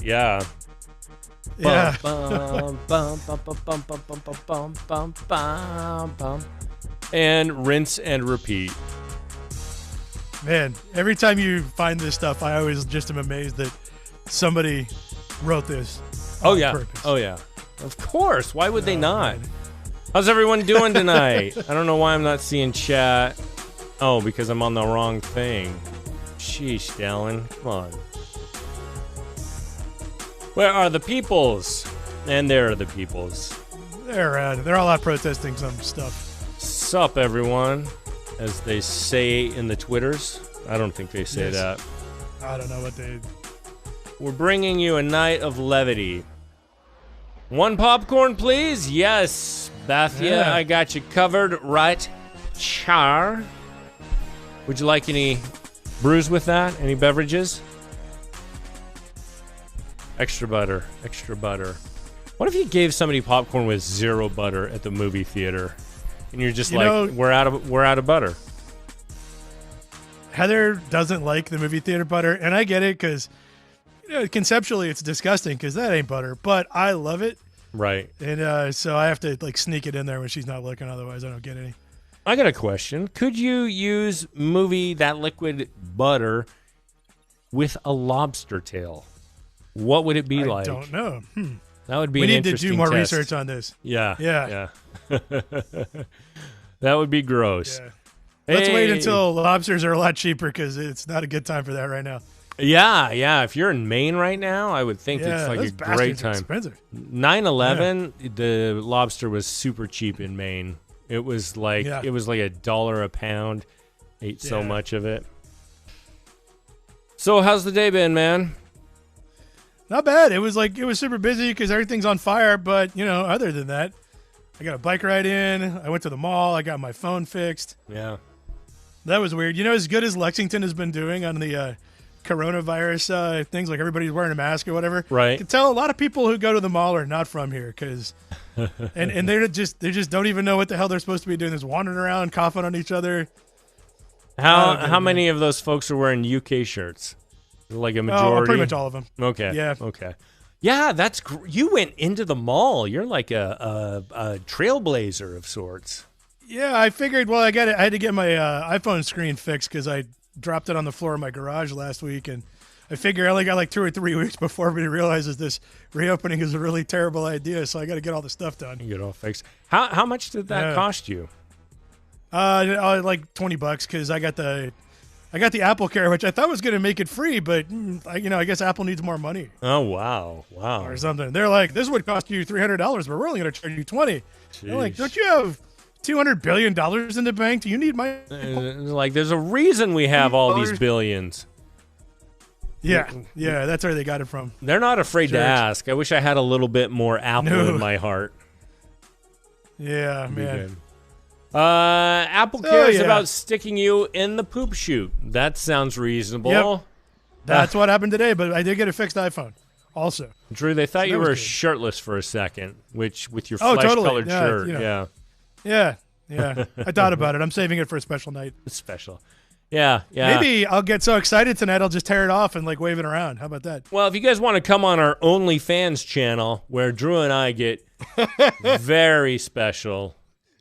Yeah. Yeah. And rinse and repeat. Man, every time you find this stuff, I always just am amazed that somebody wrote this. Oh, on yeah. purpose. Oh, yeah. Of course. Why would they not? Man. How's everyone doing tonight? I don't know why I'm not seeing chat. Oh, because I'm on the wrong thing. Sheesh, Dallin. Come on. Where are the peoples? And there are the peoples. They're all out protesting some stuff. Sup, everyone? As they say in the Twitters. I don't think they say that. I don't know what they... We're bringing you a night of levity. One popcorn, please? Yes. Bathia, Yeah. I got you covered right char. Would you like any brews with that? Any beverages? Extra butter. Extra butter. What if you gave somebody popcorn with 0 butter at the movie theater? And you're just we're out of butter. Heather doesn't like the movie theater butter, and I get it because conceptually it's disgusting because that ain't butter, but I love it. Right. And so I have to sneak it in there when she's not looking, otherwise I don't get any. I got a question. Could you use that liquid butter with a lobster tail? What would it be like? I don't know. That would be We an need to interesting do more test. research on this. Yeah. Yeah. That would be gross. Yeah. Let's Hey. wait until lobsters are a lot cheaper because it's not a good time for that right now. Yeah. If you're in Maine right now, I would think Yeah, it's like those a great bastards are time. expensive. 9/11, the lobster was super cheap in Maine. It was like $1 a pound. Ate so Yeah. much of it. So how's the day been, man? Not bad. It was super busy because everything's on fire. But other than that, I got a bike ride in. I went to the mall. I got my phone fixed. Yeah. That was weird. As good as Lexington has been doing on the coronavirus things, like everybody's wearing a mask or whatever. Right. You can tell a lot of people who go to the mall are not from here because, and they just don't even know what the hell they're supposed to be doing. They're just wandering around, coughing on each other. How many of those folks are wearing UK shirts? Like a majority? Oh, pretty much all of them. Okay. Yeah. Okay. Yeah, that's you went into the mall. You're like a trailblazer of sorts. Yeah, I figured. Well, I had to get my iPhone screen fixed because I dropped it on the floor of my garage last week, and I figure I only got like 2 or 3 weeks before everybody realizes this reopening is a really terrible idea. So I got to get all the stuff done. You get all fixed. How much did that cost you? Like $20 because I got the Apple Care, which I thought was going to make it free, but I guess Apple needs more money. Oh wow, or something. They're like, this would cost you $300, but we're only going to charge you $20. They're like, don't you have $200 billion in the bank? Do you need my? Like, there's a reason we have all these billions. Yeah, that's where they got it from. They're not afraid to ask. I wish I had a little bit more Apple in my heart. Yeah, man. Good. Apple cares about sticking you in the poop chute. That sounds reasonable. Yep. That's what happened today, but I did get a fixed iPhone also. Drew, they thought you were shirtless for a second, with your flesh-colored shirt. Yeah. I thought about it. I'm saving it for a special night. Special. Yeah. Maybe I'll get so excited tonight I'll just tear it off and wave it around. How about that? Well, if you guys want to come on our OnlyFans channel, where Drew and I get very special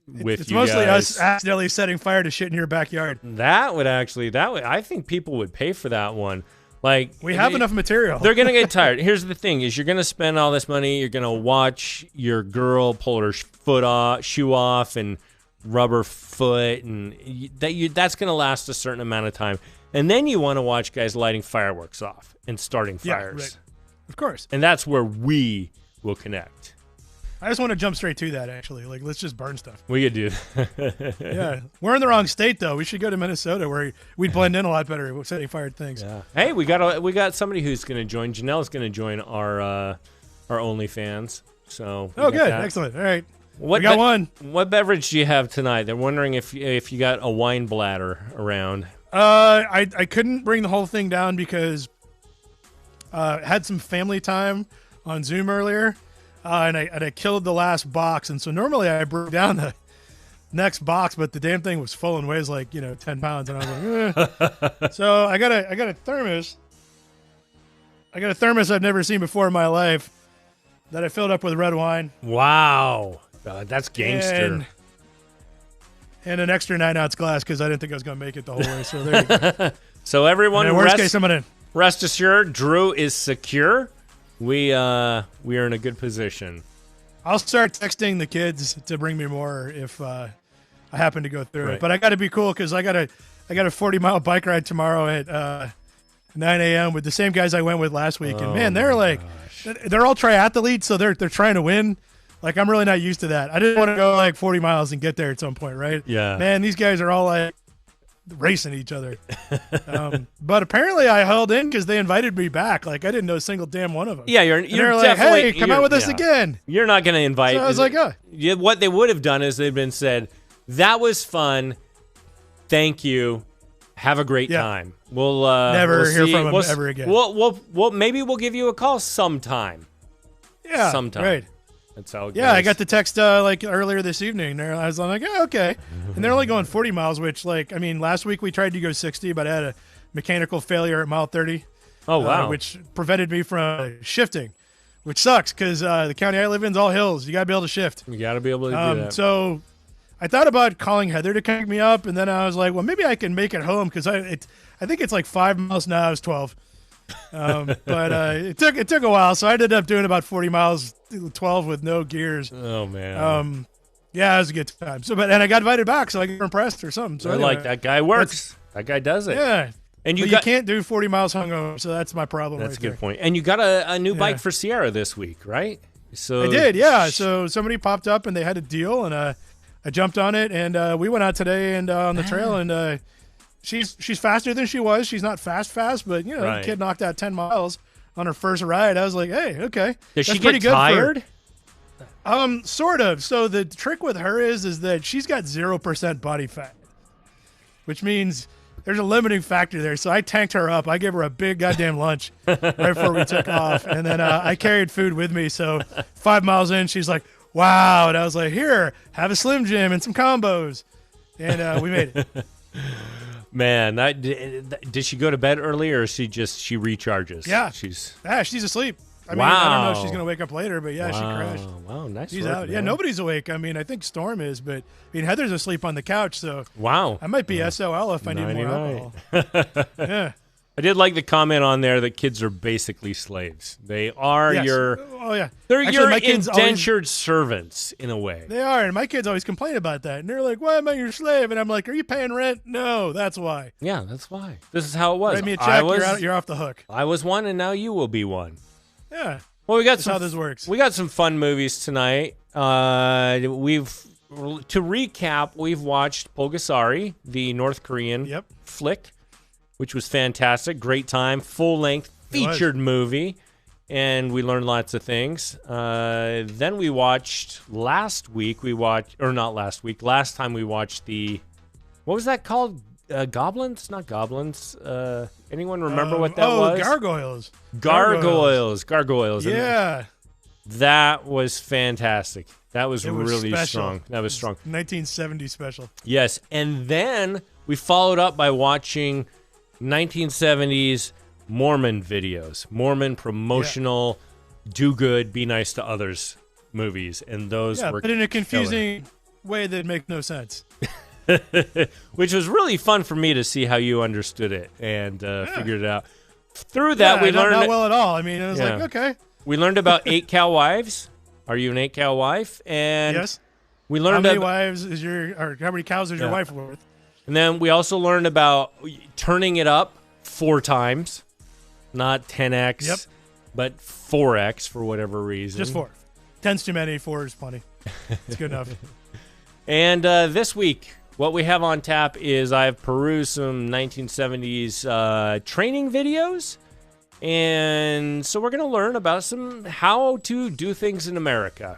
with it's you mostly guys. us accidentally setting fire to shit in your backyard. I think people would pay for that one. Like, we have enough material. They're going to get tired. Here's the thing is you're going to spend all this money. You're going to watch your girl pull her shoe off and rub her foot. And that's going to last a certain amount of time. And then you want to watch guys lighting fireworks off and starting fires. Right. Of course. And that's where we will connect. I just want to jump straight to that, actually. Let's just burn stuff. We could do that. Yeah. We're in the wrong state, though. We should go to Minnesota where we'd blend in a lot better with setting fire things. Yeah. Hey, we got somebody who's going to join. Janelle's going to join our OnlyFans. So good. That. Excellent. All right. We got one. What beverage do you have tonight? They're wondering if you got a wine bladder around. I couldn't bring the whole thing down because had some family time on Zoom earlier. And I killed the last box, and so normally I bring down the next box, but the damn thing was full and weighs 10 pounds, and I was like, So I got a thermos. I got a thermos I've never seen before in my life that I filled up with red wine. Wow. That's gangster. And an extra 9-ounce glass because I didn't think I was going to make it the whole way. So there you go. So everyone, worst case, I'm in. Rest assured, Drew is secure. We are in a good position. I'll start texting the kids to bring me more if I happen to go through it. But I got to be cool because I got a 40-mile bike ride tomorrow at 9 a.m. with the same guys I went with last week. And man, they're like, they're all triathletes, so they're trying to win. Like, I'm really not used to that. I didn't want to go like 40 miles and get there at some point, right? Yeah. Man, these guys are all like racing each other. But apparently I held in because they invited me back. Like, I didn't know a single damn one of them. Yeah, you're like, hey, come out with us again. You're not going to invite. So I was like, oh. What they would have done is they've been said, that was fun. Thank you. Have a great time. We'll never hear from them ever again. We'll maybe we'll give you a call sometime. Yeah, sometime. Right. That's how it goes. Yeah, I got the text like earlier this evening. I was like, oh, okay. And they're only going 40 miles, which, like, I mean, last week we tried to go 60, but I had a mechanical failure at mile 30. Oh, wow. Which prevented me from shifting, which sucks because the county I live in is all hills. You got to be able to shift. You got to be able to do that. So I thought about calling Heather to pick me up, and then I was like, well, maybe I can make it home because I think it's like 5 miles now. It's 12. But it took a while, so I ended up doing about 40 miles, 12 with no gears. Oh man. Yeah, it was a good time. So, and I got invited back, so I got impressed or something. So anyway, like that guy works. That guy does it. Yeah. And you can't do 40 miles hungover, so that's my problem. That's right a good point. And you got a new bike for Sierra this week, right? So I did, yeah. So somebody popped up and they had a deal, and I jumped on it, and we went out today and on the trail, and she's faster than she was. She's not fast, but the kid knocked out 10 miles on her first ride. I was like, hey, okay. Does she get tired? Sort of. So the trick with her is that she's got 0% body fat, which means there's a limiting factor there. So I tanked her up. I gave her a big goddamn lunch right before we took off, and then I carried food with me. So 5 miles in, she's like, wow. And I was like, here, have a Slim Jim and some combos. And we made it. Man, did she go to bed early, or she recharges? Yeah. She's asleep. I mean, I don't know if she's going to wake up later, but yeah, she crashed. Wow, nice. She's work, out. man. Yeah, nobody's awake. I mean, I think Storm is, but I mean, Heather's asleep on the couch, so wow. I might be SOL if I need more alcohol. Yeah. I did like the comment on there that kids are basically slaves. They are they're Actually, your my kids indentured servants in a way. They are, and my kids always complain about that. And they're like, why am I your slave? And I'm like, are you paying rent? No, that's why. Yeah, that's why. This is how it was. Write me a check, you're off the hook. I was one, and now you will be one. Yeah. Well, that's how this works. We got some fun movies tonight. To recap, we've watched Pulgasari, the North Korean flick, which was fantastic. Great time, full-length, featured movie, and we learned lots of things. Then we watched last time we watched what was that called? Goblins? Not goblins. Anyone remember what that was? Gargoyles. Gargoyles. Yeah. That was fantastic. That was really special. strong. That was strong. 1970 special. Yes. And then we followed up by watching 1970s Mormon videos, Mormon promotional, do good, be nice to others movies. And those were but in a confusing way that make no sense. Which was really fun for me to see how you understood it and figured it out. Through that, we learned... Not well at all. I mean, it was like, okay. We learned about 8-cow wives. Are you an 8-cow wife? And yes. We learned how many wives is or how many cows is your wife worth? And then we also learned about turning it up 4 times. Not 10x, but 4x for whatever reason. Just 4. 10's too many, 4 is plenty. It's good enough. And this week, what we have on tap is I've perused some 1970s training videos. And so we're going to learn about how to do things in America.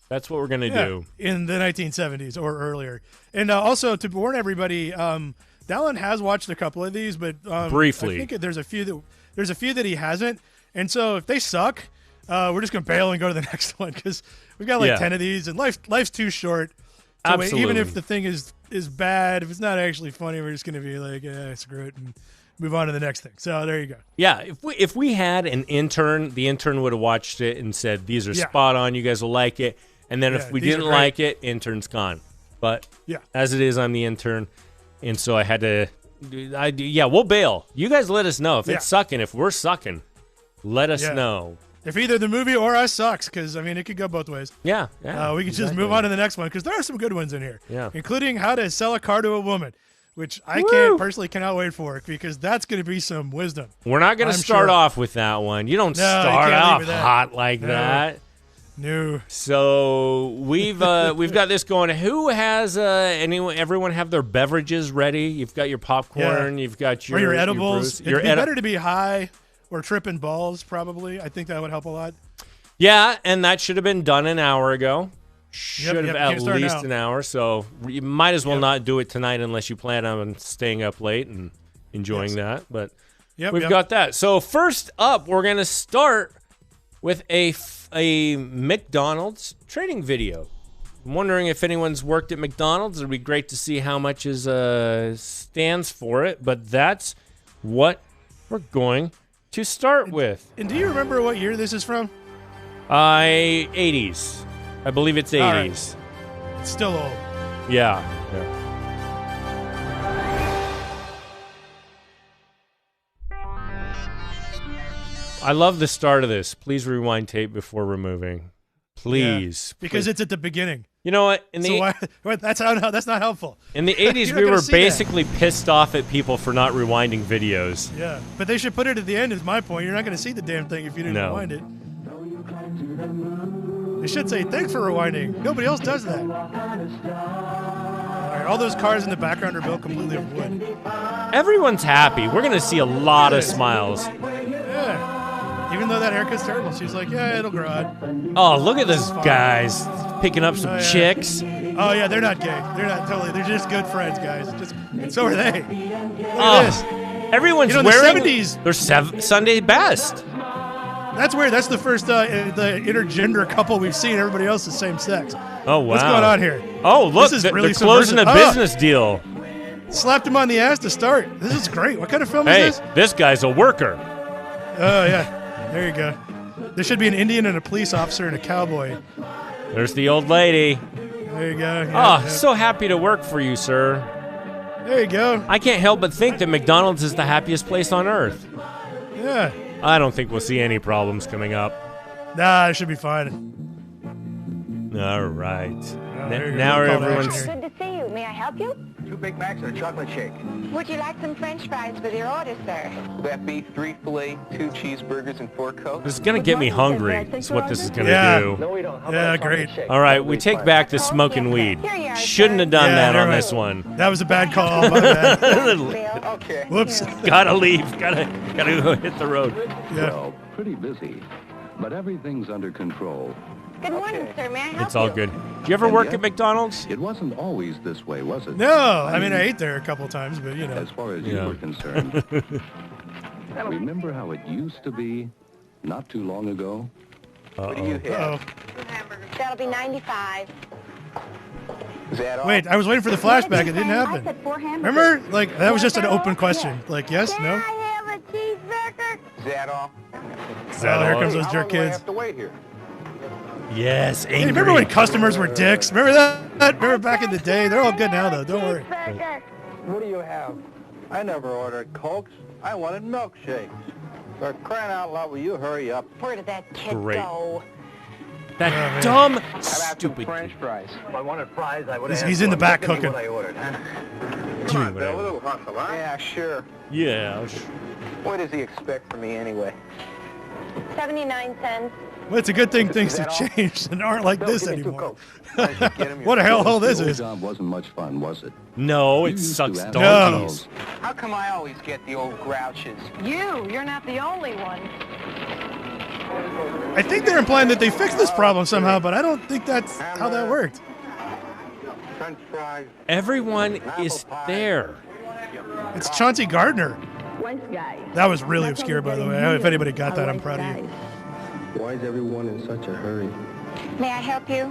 That's what we're going to do. In the 1970s or earlier. And also, to warn everybody, Dallin has watched a couple of these, but briefly. I think there's a few that he hasn't. And so if they suck, we're just going to bail and go to the next one because we've got 10 of these, and life's too short. Absolutely. Even if the thing is bad, if it's not actually funny, we're just going to be like, screw it, and move on to the next thing. So there you go. Yeah, if we had an intern, the intern would have watched it and said, "These are spot on. You guys will like it." And then if we didn't like it, intern's gone. But as it is, I'm the intern, and so I had to. We'll bail. You guys let us know if it's sucking. If we're sucking, let us know. If either the movie or us sucks, because, I mean, it could go both ways. Yeah. We could just move on to the next one, because there are some good ones in here. Yeah. Including how to sell a car to a woman, which I cannot wait for, because that's going to be some wisdom. We're not going to start off with that one. You don't start off hot like that. No. So we've got this going. Who has everyone have their beverages ready? You've got your popcorn. You've got your edibles. It'd be better to be high or tripping balls, probably. I think that would help a lot. Yeah, and that should have been done an hour ago. Should have at least an hour. So you might as well not do it tonight unless you plan on staying up late and enjoying that. But we've got that. So first up, we're going to start with a McDonald's trading video. I'm wondering if anyone's worked at McDonald's. It'd be great to see how much stands for it. But that's what we're going to start with. And do you remember what year this is from? 80s. I believe it's 80s. Right. It's still old. Yeah. I love the start of this. Please rewind tape before removing. Please. Because it's at the beginning. You know what? That's not helpful. In the 80s, we were basically pissed off at people for not rewinding videos. Yeah, but they should put it at the end is my point. You're not going to see the damn thing if you didn't rewind it. They should say, thanks for rewinding. Nobody else does that. All right, all those cars in the background are built completely of wood. Everyone's happy. We're going to see a lot of smiles. Yeah. Even though that haircut's terrible, she's like, yeah, it'll grow out. Oh, look at those guys picking up some chicks. Oh, yeah, they're not gay. They're not totally. They're just good friends, guys. And so are they. Look at this. Everyone's wearing the 70s. Their Sunday best. That's weird. That's the first the intergender couple we've seen. Everybody else is same sex. Oh, wow. What's going on here? Oh, look, they're closing a business deal. Slapped him on the ass to start. This is great. What kind of film is this? Hey, this guy's a worker. Oh, yeah. There you go. There should be an Indian and a police officer and a cowboy. There's the old lady. There you go. Yeah, so happy to work for you, sir. There you go. I can't help but think that McDonald's is the happiest place on earth. Yeah. I don't think we'll see any problems coming up. Nah, it should be fine. All right. Now everyone's... Good to see you. May I help you? 2 Big Macs and a chocolate shake. Would you like some French fries with your order, sir? That be 3 filet, 2 cheeseburgers, and 4 Cokes. This is going to get me hungry, is what this is going to do. No, we don't. Yeah, great. All right, we take back the smoking weed. Shouldn't have done that on this one. That was a bad call. My bad. Okay. Whoops. Gotta leave. Gotta go hit the road. Yeah. Well, pretty busy, but everything's under control. Good morning, sir. May I help you? It's all good. Do you ever work at McDonald's? It wasn't always this way, was it? No. I mean, I ate there a couple times, but, you know. As far as you were concerned. Remember how it used to be not too long ago? What do you have? That'll be 95. Is that all? Wait, I was waiting for the flashback. It didn't I happen. said 4 hamburgers. Remember? Like, that was just an open question. Like, yes, Can no? I have a cheeseburger? Is that all? Here comes those How jerk long do I kids. have to wait here? Yes, Hey, remember when customers were dicks? Remember that? Remember back in the day? They're all good now, though. Don't worry. What do you have? I never ordered Cokes. I wanted milkshakes. For crying out loud, will you hurry up? Where did that kid Great. go? That dumb, How about some stupid French kid. fries? If I wanted fries, I would have He's in the back cooking. what I ordered, huh? Come on, Bill, a little hustle, huh? Yeah, sure. Yeah. What does he expect from me anyway? 79 cents. Well, it's a good thing things have changed and aren't like this anymore. What a hellhole this The old is. job wasn't much fun, was it? No, You it used to sucks ask donkeys. How come I always get the old grouches? You're not the only one. I think they're implying that they fixed this problem somehow, but I don't think that's how that worked. French fries. Everyone is there. It's Chauncey Gardner. Once, guys. That was really obscure, by the way. If anybody got that, I'm proud of you. Why is everyone in such a hurry? May I help you?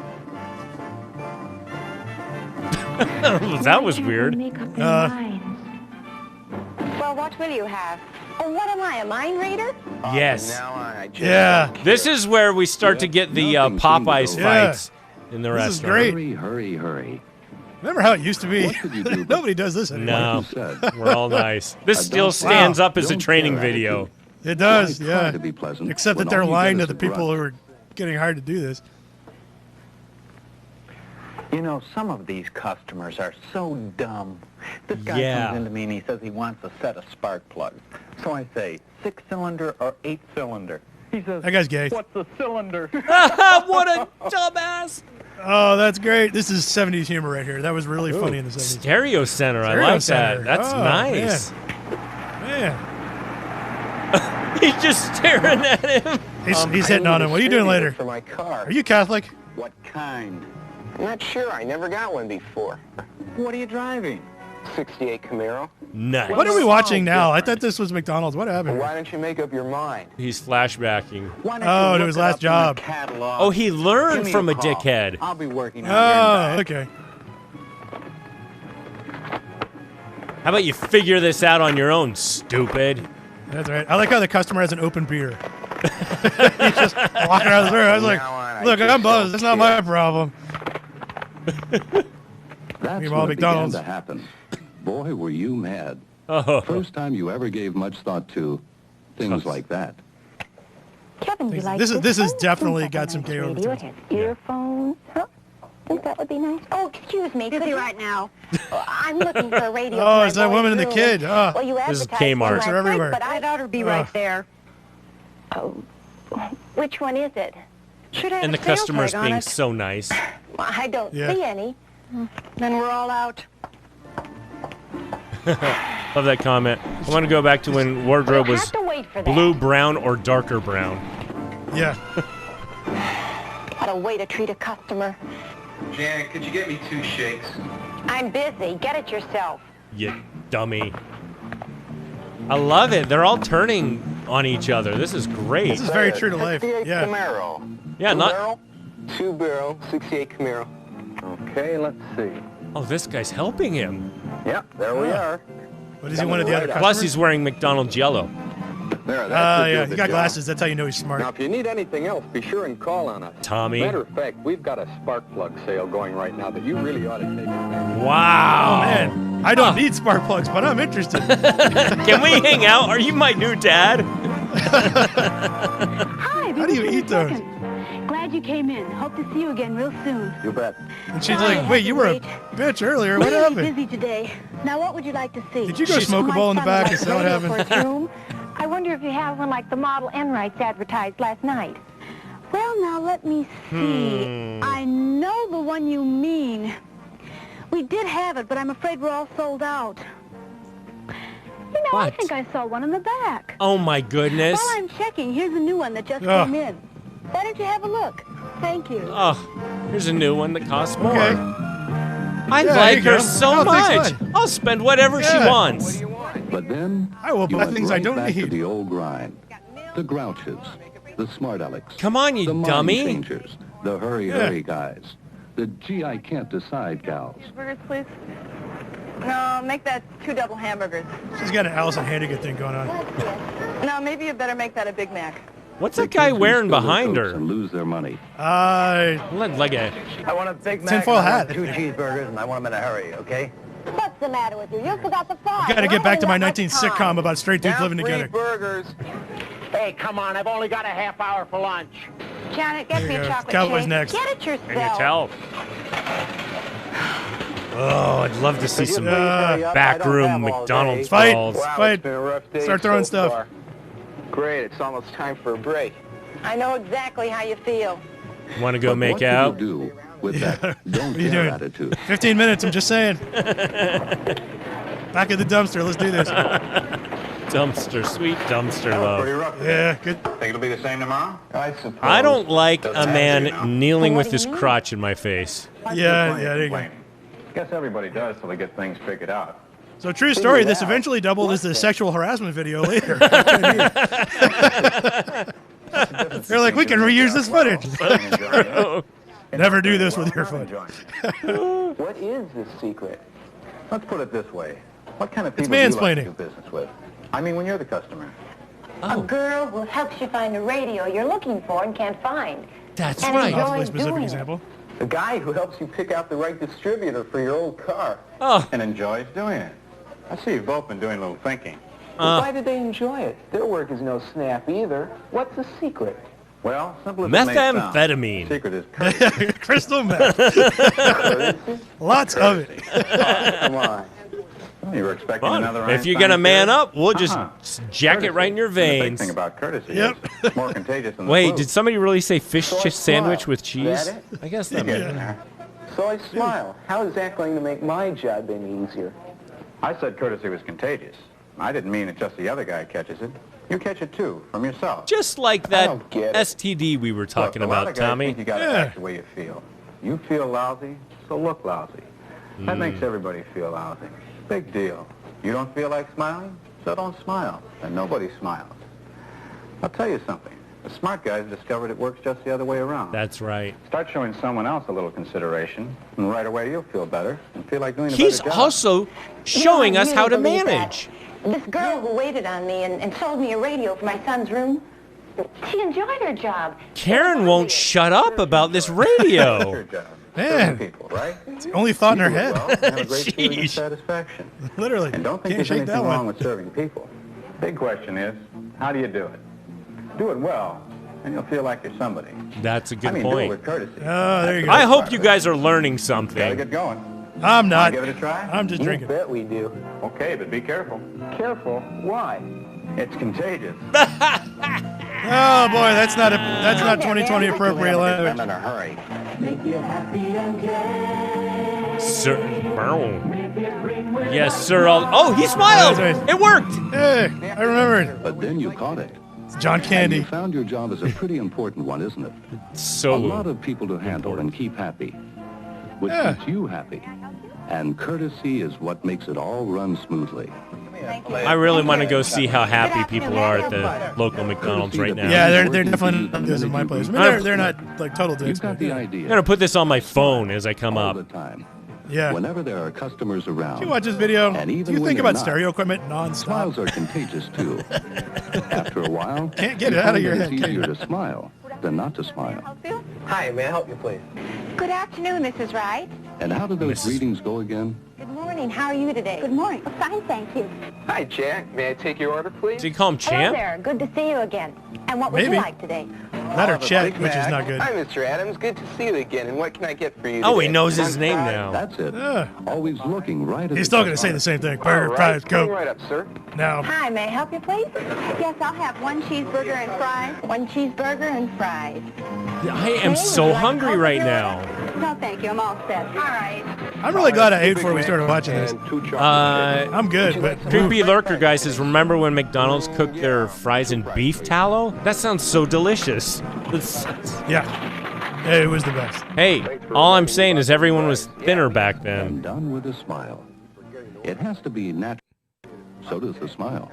That was weird. Well, What will you have? Oh, what am I, a mind reader? Yes. Now I just Yeah. This is where we start to get the Nothing Popeyes seemed to go fights in the This is restaurant. great. Hurry, hurry, hurry. Remember how it used to be? What could you do but- Nobody does this anymore. No, You said. we're all nice. This I still don't- stands Wow. up as a Don't training care video. attitude. It does, Why try yeah. to be pleasant Except when that they're all you lying get to is the a people grunt? who are getting hired to do this. You know, some of these customers are so dumb. This guy Yeah. comes into me and he says he wants a set of spark plugs. So I say, 6-cylinder or 8-cylinder? He says, That guy's gay. what's a cylinder? What a dumbass! Oh, that's great. This is 70s humor right here. That was really funny in the 70s. Stereo Center. I Stereo like Center. that. That's Oh, nice. Man. He's just staring at him. He's hitting on him. What are you doing later? For my car. Are you Catholic? What kind? I'm not sure. I never got one before. What are you driving? 68 Camaro. Nice. What are we watching now? I thought this was McDonald's. What happened? Why don't you make up your mind? He's flashbacking. Why don't Oh, you to look his it last up in the job. catalog? Oh, he Give learned me from a call. dickhead. I'll be working on Oh, your okay. How about you figure this out on your own, stupid? That's right. I like how the customer has an open beer. He's just walking out of the store. I was like, Now on, I look, just I'm buzzed. don't That's not my problem. That's Meanwhile, when it began McDonald's. to happen. Boy, were you mad. Oh, First time you ever gave much thought to things like that. Kevin, you like This is one? definitely Seems like got a some nice gay radio. overtones. It has earphones. Huh? Think that would be nice? Oh, excuse me. Busy right now. I'm looking for a radio. Oh, for it's my that boy's woman in the room. kid. Oh. Well, you This is advertised Kmart. one They're last everywhere. night, but I ought to be right there. Oh, which one is it? Should have and the a sales customer's tag on being it. so nice. Well, I don't Yeah. see any. Then we're all out. Love that comment. I want to go back to when wardrobe We'll was have to wait for that. blue, brown, or darker brown. Yeah. What a way to treat a customer. Janet, could you get me 2 shakes? I'm busy. Get it yourself. You dummy. I love it. They're all turning on each other. This is great. This is very true to life. 68 Yeah. Camaro. Yeah, not. Barrel? 2-barrel, 68 Camaro. Okay, let's see. Oh, this guy's helping him. Yep, there we are. What does he want of the other Plus, customers? he's wearing McDonald's yellow. There, that Oh, should do yeah. the He got job. glasses. That's how you know he's smart. Now, if you need anything else, be sure and call on us. Tommy. Matter of fact, we've got a spark plug sale going right now that you really ought to take advantage of. Wow. Oh, man. I don't need spark plugs, but I'm interested. Can we hang out? Are you my new dad? Hi, How do you eat those? Glad you came in. Hope to see you again real soon. You bet. And she's Sorry, like, I wait, had you to were a wait. bitch earlier. What Really happened? busy today. Now, what would you like to see? Did you go smoke a My ball in the son back? likes Is that what radio happened? for his room. I wonder if you have one like the Model Enrights advertised last night. Well, now let me see. I know the one you mean. We did have it, but I'm afraid we're all sold out. You know, I What? think I saw one in the back. Oh my goodness. While I'm checking, here's a new one that just Ugh. came in. Why don't you have a look? Thank you. Oh, here's a new one that costs more. Okay. I Yeah, like there you her go. so Oh, thanks, much. bud. I'll spend whatever she Yeah. wants. But then I will you buy went things I right don't back to need. the old grind. The grouches, the smart alecks, Come on, the you mind dummy. changers, the hurry guys, the gee I can't decide gals. Burgers, please. No, make that 2 double hamburgers. She's got an Allison Hannigan thing going on. No, maybe you better make that a Big Mac. What's The that guy kids who wearing spill their behind coats her? and lose their money. Like a I want a Big Mac. Tinfoil I hat. want 2 cheeseburgers, and I want them in a hurry, okay? What's the matter with you? You forgot the fries. Got to get back to my 19 19 sitcom about straight dudes living together. burgers. Hey, come on. I've only got a half hour for lunch. Janet, get me There a you go. chocolate Cowboys shake. next. Get it yourself. Can you tell? Oh, I'd love to see some backroom McDonald's Fight. balls. Wow, Fight. it's been a rough day Start throwing so stuff. far. Great, it's almost time for a break. I know exactly how you feel. Want to go But make what out? do you do with that don't What are you care doing? attitude? 15 minutes, I'm just saying. Back at the dumpster. Let's do this. Dumpster, sweet dumpster love. rough. Yeah, good. Think it'll be the same tomorrow? I suppose. I don't like a man kneeling What with do his you mean? crotch in my face. Yeah, there you go. Guess everybody does till they get things figured out. So true story, this eventually doubled as the sexual harassment video later. They're like, we can reuse this footage. Never do this with your foot. What is this secret? Let's put it this way. What kind of It's people do you like to mansplaining. do business with? I mean when you're the customer. A girl who helps you find a radio you're looking for and can't find. That's And right. enjoy Awfully specific doing it. example. The guy who helps you pick out the right distributor for your old car. Oh. And enjoys doing it. I see you've both been doing a little thinking. Why did they enjoy it? Their work is no snap either. What's the secret? Well, simple as it may sound. Methamphetamine. The secret is courtesy. Crystal meth. Lots of it. Come on. You were expecting another If you're Einstein gonna man theory? up, we'll just jack it Courtesy. right in your And the big veins. thing about courtesy Yep. is it's more contagious than the Wait, flu. did somebody really say fish So I sandwich smile. with cheese? That it? I guess that You get might. there. So I smile. How is that going to make my job any easier? I said courtesy was contagious. I didn't mean that just the other guy catches it. You catch it too, from yourself. Just like I that don't get it. STD we were talking Look, a lot about, of guys Tommy. think you gotta Yeah. act the way you feel. You feel lousy, so look lousy. That makes everybody feel lousy. Big deal. You don't feel like smiling, so don't smile. And nobody smiles. I'll tell you something. The smart guys discovered it works just the other way around. That's right. Start showing someone else a little consideration, and right away you'll feel better and feel like doing a He's better job. also showing You know, I us how to really believe manage. that. This girl who waited on me and sold me a radio for my son's room, she enjoyed her job. Karen won't shut up about this Your radio. job. Man. Serving people, right? It's the only thought in her You do it head. well, and have a great feeling of Sheesh. satisfaction. Literally. And don't think Can't there's shake that anything wrong one. with serving people. Big question is, how do you do it? Do it well, and you'll feel like you're somebody. That's a good I mean, do it point. with courtesy. Oh, there you go. I hope you guys are learning Gotta something. get going. I'm not. Give it a try? I'm just You drinking. bet we do. Okay, but be careful. Careful. Why? It's contagious. Oh boy, that's not 2020 appropriate language. in a hurry. Sir. Yes, sir. Oh, he smiled. That's right. It worked. Hey, I remembered. But then you caught it. It's John And Candy. you found your job is a pretty important one, isn't it? A So lot of people to handle and keep happy, which Yeah. keeps you happy. And courtesy is what makes it all run smoothly. I really want to go see how happy people are at the local McDonald's right now. Yeah, they're definitely not this in my place. I mean, they're not like total dicks. You've got but the yeah. idea. I'm gonna put this on my phone as I come all up. the time. Yeah. Whenever there are customers around. You watch this video. And Do even you when think they're about not, stereo equipment nonstop? Smiles are contagious too. After a while, Can't get you it out of find your that head, It's can easier you? to smile than not to smile. Hi, may I help you, please? Good afternoon, Mrs. Wright. And how do those Mrs. greetings go again? Good morning. How are you today? Good morning. Fine, thank you. Hi, Jack. May I take your order, please? So you call him Hello Champ? there. Good to see you again. And what would Maybe. you like today? That or the check, Big which is Mac. not good. Hi, Mr. Adams. Good to see you again. And what can I get for you Oh, he today? knows his name Fries? now. That's it. Yeah. Always looking right at He's the still going to say customer. the same thing. All Burger, right, fries, coming Coke. right up, sir. Now, Hi, may I help you, please? Yes, I'll have one cheeseburger and fries. One cheeseburger and fries. I am so hungry right now. No, thank you. I'm all set. All right. I'm really glad I ate before we started watching this. I'm good, but Creepy Lurker guy says, remember when McDonald's cooked their fries in beef tallow? That sounds so delicious. yeah, it was the best. Hey, all I'm saying is everyone was thinner back then. And done with a smile. It has to be natural. So does the smile.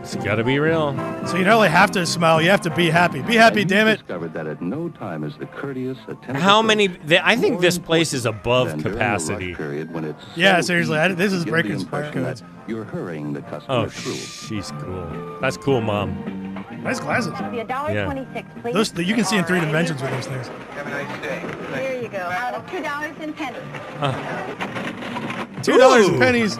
It's gotta be real. So you not only have to smile, you have to be happy. Be happy, And damn you it. discovered that at no time is the courteous, attentive How many? approach I think more this place is important above than during the rush capacity. period when it's Yeah, so seriously, easy this to is give breaking the spark impression codes. that you're hurrying the customer Oh, through. she's cool. That's cool, Mom. Nice glasses. Be $1.26, please. Those you can see in three dimensions with those things. Have a nice day. Here you go. Out of $2 and pennies. $2 and pennies.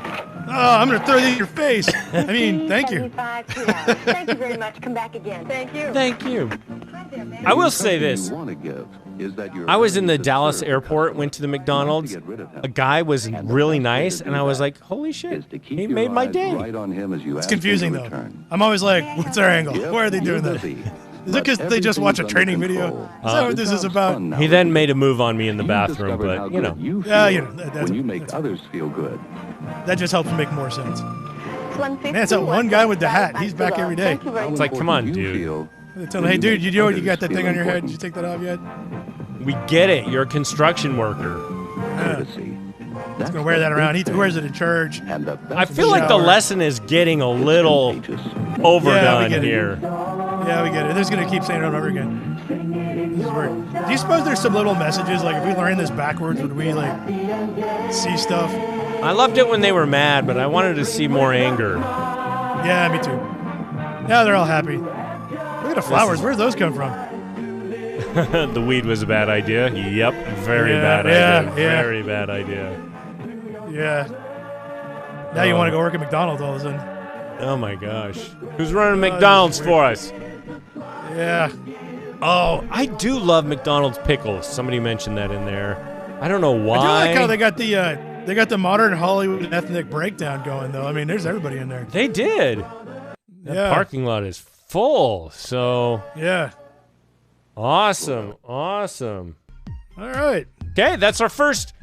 Oh, I'm gonna throw these in your face. I mean, thank you. $75, $2. Thank you very much. Come back again. Thank you. Thank you. Hi there, man. I will say The this. impression you want to give is that you're I was in the ready to Dallas serve. airport, went to the McDonald's. To get rid of him. A guy was And the really best way to nice, do and I was that like, holy shit, is to keep he your made my eyes day. Right on him as you It's ask him confusing to though. return. I'm always like, what's their angle? Yep, Why are they doing you're that? busy. Is it because But they just watch a everything's training under video? control. Is that what this is Sounds about? fun now, He then isn't made it? a move on me in the You bathroom, discovered how but you know. good you feel Yeah, you know, that's- when you make that's- others feel good. That just helps make more sense. $1.50, Man, it's that one guy with the hat. $1.75, He's back every day. Thank you very It's much. like, come on, Important you dude. feel They tell when him, hey, dude, make you others got that feel thing on your head? Did important. you take that off yet? We get it. You're a construction worker. Courtesy. He's gonna wear that around. He wears it in church. And the I best feel like the shower. lesson is getting a little contagious. overdone get it. here. Yeah, we get it. They're just gonna keep saying it over and over again. This is weird. Do you suppose there's some little messages like if we learn this backwards, would we like see stuff? I loved it when they were mad, but I wanted to see more anger. Yeah, me too. Yeah, they're all happy. Look at the flowers. Where'd those come from? The weed was a bad idea. Yep, very bad idea. Very bad idea. Yeah. Now you want to go work at McDonald's all of a sudden. Oh my gosh. Who's running McDonald's for us? Yeah. Oh, I do love McDonald's pickles. Somebody mentioned that in there. I don't know why. I do like how they got the modern Hollywood ethnic breakdown going though. I mean, there's everybody in there. They did. That parking lot is full. So yeah. Awesome. Awesome. All right. Okay, that's our first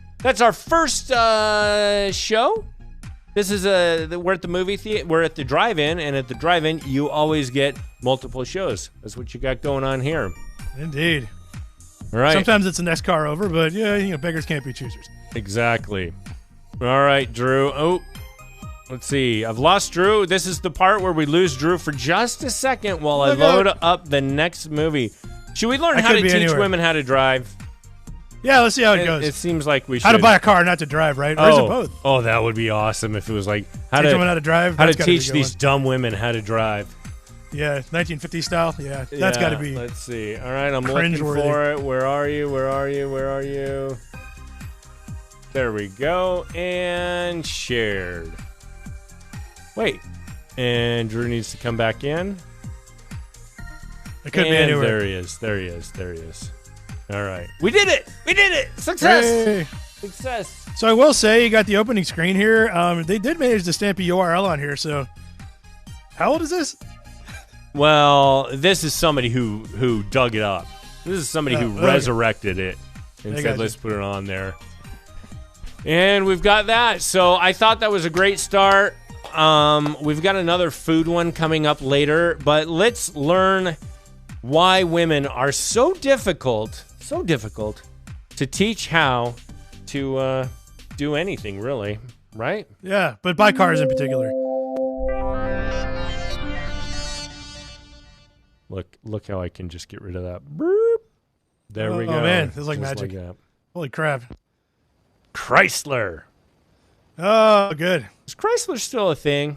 show. This is we're at the movie theater. We're at the drive-in, and at the drive-in, you always get multiple shows. That's what you got going on here. Indeed. All right. Sometimes it's the next car over, but yeah, beggars can't be choosers. Exactly. All right, Drew. Oh, let's see. I've lost Drew. This is the part where we lose Drew for just a second while I load up the next movie. Should we learn how to teach women how to drive? Yeah, let's see how it goes. It seems like we should. How to buy a car, not to drive, right? Or is it both? Oh, that would be awesome if it was like teach women how to drive. How to teach these dumb women how to drive. Yeah, 1950 style. Yeah, that's got to be. Let's see. All right, I'm looking for it. Where are you? Where are you? Where are you? There we go. And shared. Wait. And Drew needs to come back in. It could be anywhere. There he is. There he is. There he is. All right. We did it. We did it. Success. Hey. Success. So I will say, you got the opening screen here. They did manage to stamp a URL on here. So how old is this? Well, this is somebody who dug it up. This is somebody who resurrected it and said, let's put it on there. And we've got that. So I thought that was a great start. We've got another food one coming up later, but let's learn why women are so difficult to teach how to do anything, really, right? Yeah, but buy cars in particular. Look how I can just get rid of that. Boop. There we go. Oh man, it's like magic. Like holy crap. Chrysler. Oh, good. Is Chrysler still a thing?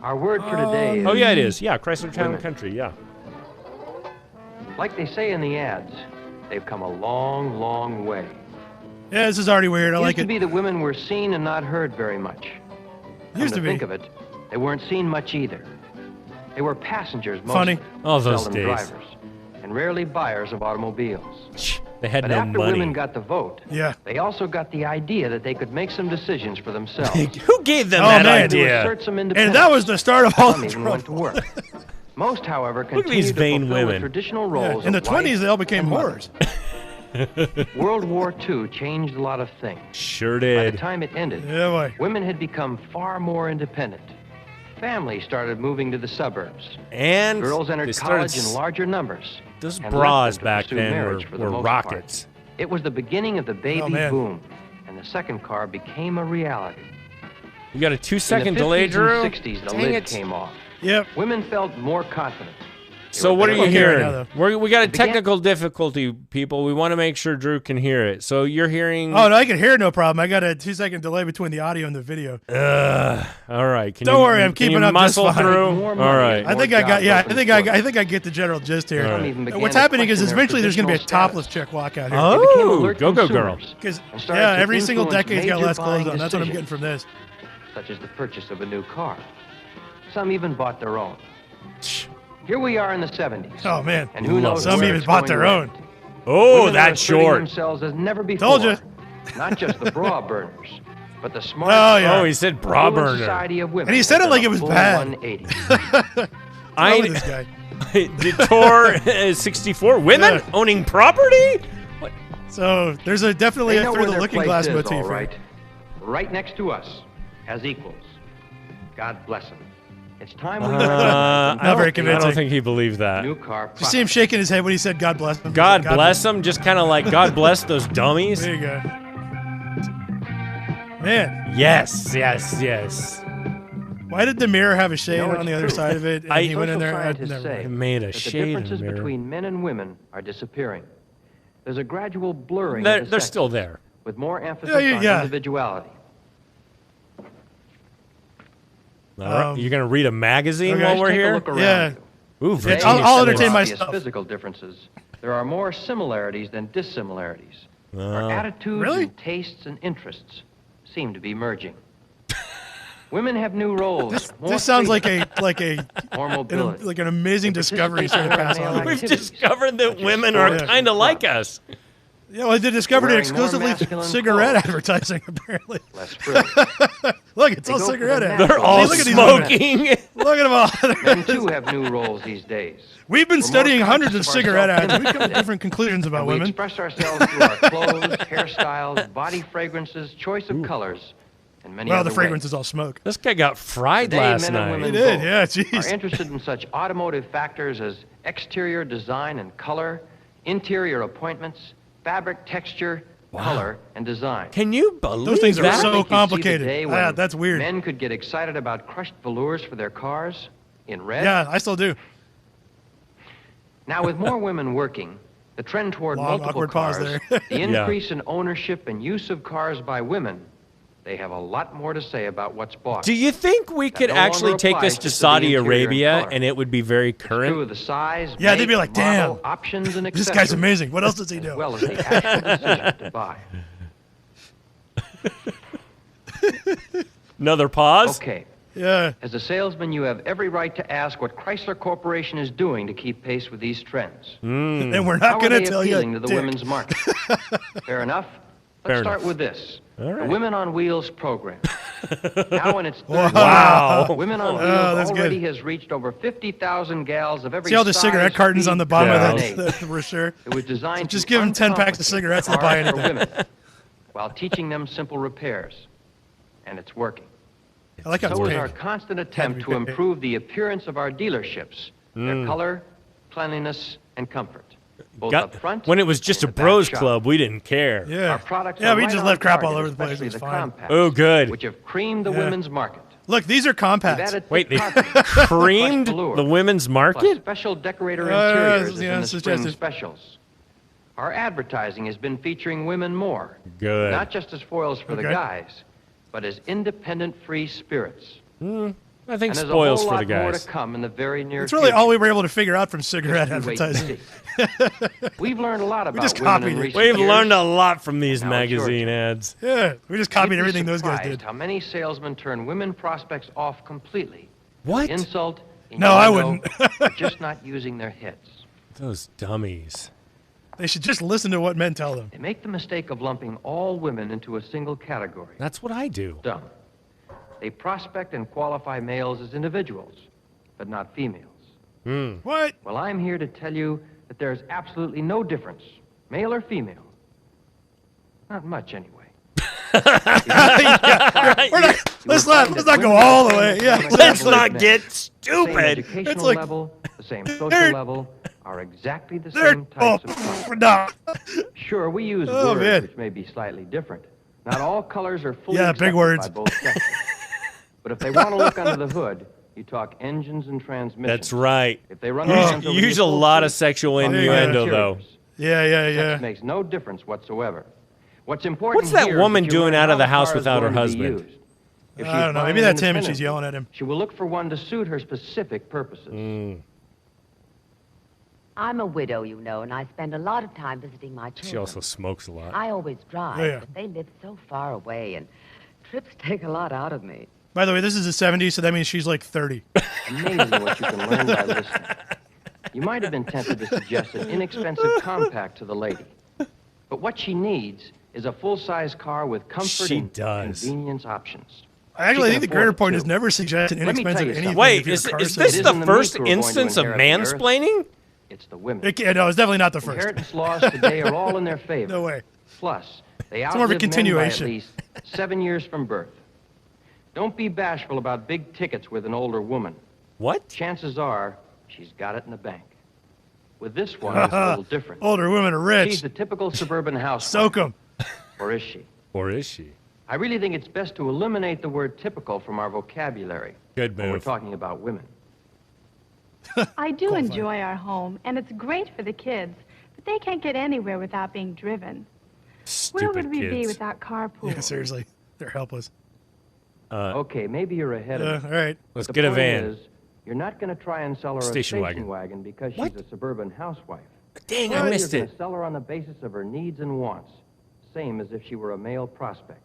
Our word for today is... Oh, yeah, it is. Yeah, Chrysler Town and Country, yeah. Like they say in the ads, they've come a long, long way. Yeah, this is already weird. I like it. Used to be that women were seen and not heard very much. Used to be. Think of it, they weren't seen much either. They were passengers mostly. Funny. All those seldom days. Drivers, and rarely buyers of automobiles. They had but no after money. women got the vote, they also got the idea that they could make some decisions for themselves. Who gave them that idea? And that was the start of all the even went to work. Most, however, Look at these continued to vain fulfill the women. traditional roles. In the of 20s, they all became wife whores. World War II changed a lot of things. Sure By did. the time it ended, boy. women had become far more independent. Families started moving to the suburbs. And girls entered they started college in larger numbers. Those and bras left them to back pursue then marriage for the were most rockets. part. It was the beginning of the baby boom, and the second car became a reality. You got a 2-second in the delay, 50s Drew? and 60s, the Dang lid it. came off. Yep. Women felt more confident. So what are you Okay hearing? right now, We got a technical difficulty, people. We want to make sure Drew can hear it. So you're hearing... Oh, no, I can hear it, no problem. I got a 2-second delay between the audio and the video. All right. Don't worry, I'm keeping up just muscle fine. through? All right. I think I got, I think I get the general gist here. What's happening is eventually there's going to be a topless chick walk out here. Oh, go girl. Because, yeah, every single decade's got less clothes on. That's what I'm getting from this. Such as the purchase of a new car. Some even bought their own. Here we are in the 70s. Oh, man. And who knows Some where even it's bought going their to own. end. Oh, Women that's are asserting short. themselves as never before. Told you. Not just the bra burners, but the smart. Oh, yeah. Oh, he said bra affluent burner. Society of women. And he said it like it was Full bad. 180. I this guy. Detour 64 women Yeah. owning property? What? So there's definitely They a know through where the their looking place glass is, motif all here. right. Right next to us, as equals. God bless them. It's time we Not very I convincing. don't think he believed that. new car. Did you see him shaking his head when he said God bless him? God bless them, just kind of like God bless those dummies. There you go. Man, Yes, yes, yes. why did the mirror have a shade You know, on it's the other true. side of it? And I- he went in there. Scientists never say mind. It made a that the shade in the differences mirror. between men and women are disappearing. There's a gradual blurring. They're, of the they're sexes, still there. with more emphasis Yeah, on yeah. individuality. All right. You're gonna read a magazine okay. while we're Take a here. look around Yeah. you. Ooh, Today, Virginia I'll Center. entertain obvious myself. Physical differences. There are more similarities than dissimilarities. Our attitudes Really? and tastes and interests seem to be merging. Women have new roles. more This sounds freedom, like more mobility. an amazing discovery participate starting to more in pass male on. We've activities, discovered that such as women are sports kind of and like clubs. us. Yeah, well, they discovered it Wearing more exclusively through masculine cigarette clothes. advertising, apparently. Less frills. Look, it's They all go for cigarette the ads. natural They're all look at these smoking. Look at them all. Men too have new roles these days. We've been We're more studying hundreds of conscious of cigarette ads. ourselves We've come to different conclusions about We women. express ourselves through our clothes, hairstyles, body fragrances, choice of colors, and many Well, other the fragrance ways. is all smoke. This guy got fried Today, last men and night. women He did, both yeah, are jeez. interested in such automotive factors as exterior design and color, interior appointments, fabric texture, color, and design. Can you believe Those things are that? I so think you'd see the complicated. day Ah, when that's weird. Men could get excited about crushed velours for their cars in red. Yeah, I still do. Now, with more women working, the trend toward Long, multiple awkward pause cars, there. the increase in ownership and use of cars by women, they have a lot more to say about what's bought. Do you think we could no actually longer take applies this to just to the Saudi interior and Arabia color. and it would be very True current? of the size, Yeah, they'd be make, like, model, damn, options and this accessories, guy's amazing. What else does he as do? well as the actual decision to buy. Another pause? Okay. Yeah. As a salesman, you have every right to ask what Chrysler Corporation is doing to keep pace with these trends. And we're How not are going they to tell you. appealing to the dick. women's market? Fair enough. Fair Let's start enough. with this. All right. The Women on Wheels program. Now in its third Wow. year, Women on Oh, Wheels that's already good. has reached over 50,000 gals of every See all the size, cigarette cartons speed, on the bottom Yeah. of and that, age. the brochure? It was designed Just to give them 10 packs of uncomplicate cigarettes and they'll cars buy for anything. women, while teaching them simple repairs. And it's working. I like how So it's is our pink. constant attempt to pink. improve the appearance of our dealerships, their color, cleanliness, and comfort. Both up front When it was just a and in the back bros shop. club, we didn't care. Yeah. Our products Yeah, are we right just on left crap target, all over the place. especially It's the fine. compacts, Oh, good. which have creamed the Yeah. women's market. Look, these are We've compacts. added Wait, they thick carpet, creamed crushed velour, the women's plus market? special decorator Yeah, interiors yeah, in the spring suggested. specials. Our advertising has been featuring women more, Good. not just as foils for the Okay. guys, but as independent free spirits. I think And there's spoils a whole for the lot more guys. to come in the very near It's really future. all we were able to figure out from cigarette Just you wait and advertising. see. We've learned a lot about just women copied in it. recent We've years. learned a lot from these Now it's your magazine turn. ads. Yeah, we just copied You'd be everything those guys surprised did. How many salesmen turn women prospects off completely? What? Insult. No, I innuendo, wouldn't. or just not using their heads. Those dummies. They should just listen to what men tell them. They make the mistake of lumping all women into a single category. That's what I do. Dumb. They prospect and qualify males as individuals, but not females. What? Well, I'm here to tell you that there's absolutely no difference, male or female. Not much, anyway. Let's not go all the way. Yeah. Let's not get Same stupid. educational It's like- level, the same social They're- level, are exactly the They're same types of colors. no. Sure, we use Oh, words man. which may be slightly different. Not all colors are fully Yeah, big accepted words. by both sexes. But if they want to look under the hood, you talk engines and transmissions. That's right. If they run their hands over Use the a lot of upholstery, sexual talk innuendo, interiors. though. Yeah. Sex makes no difference whatsoever. What's important What's that here is woman you doing learn out how of the house car is without her going to be husband? used. If I she's don't know. buying Maybe that's him and independently, she's yelling at him. She will look for one to suit her specific purposes. I'm a widow, you know, and I spend a lot of time visiting my children. She also smokes a lot. I always drive, Yeah. but they live so far away, and trips take a lot out of me. By the way, this is the 70s, so that means she's like 30. Amazing what you can learn by listening. You might have been tempted to suggest an inexpensive compact to the lady. But what she needs is a full-size car with comfort She and does. convenience options. I actually She think the can greater afford it, point is too. never suggest an Let me tell inexpensive you anything. something. Wait, if you're is car this salesman. It the isn't the first meek who are going to instance of inherit the earth. mansplaining? It's the women. No, it's definitely not the first. Inheritance laws today are all in their favor. No way. Plus, they It's more of a outlive men by at continuation. least 7 years from birth. Don't be bashful about big tickets with an older woman. What? Chances are she's got it in the bank. With this one, it's a little different. Older women are She's rich. the typical suburban housewife. Soak them. Or is she? Or is she? I really think it's best to eliminate the word typical from our vocabulary. Good when we're move. talking about women. I do enjoy our home, and it's great for the kids, but they can't get anywhere without being driven. Where Stupid would we be kids. without carpools? Yeah, seriously. They're helpless. Okay, maybe you're ahead of me. All right. Let's The get a point van. is, you're not going to try and sell her a Station station wagon. wagon because What? she's a suburban housewife. Dang, I Rather, missed you're it. going to sell her on the basis of her needs and wants, same as if she were a male prospect.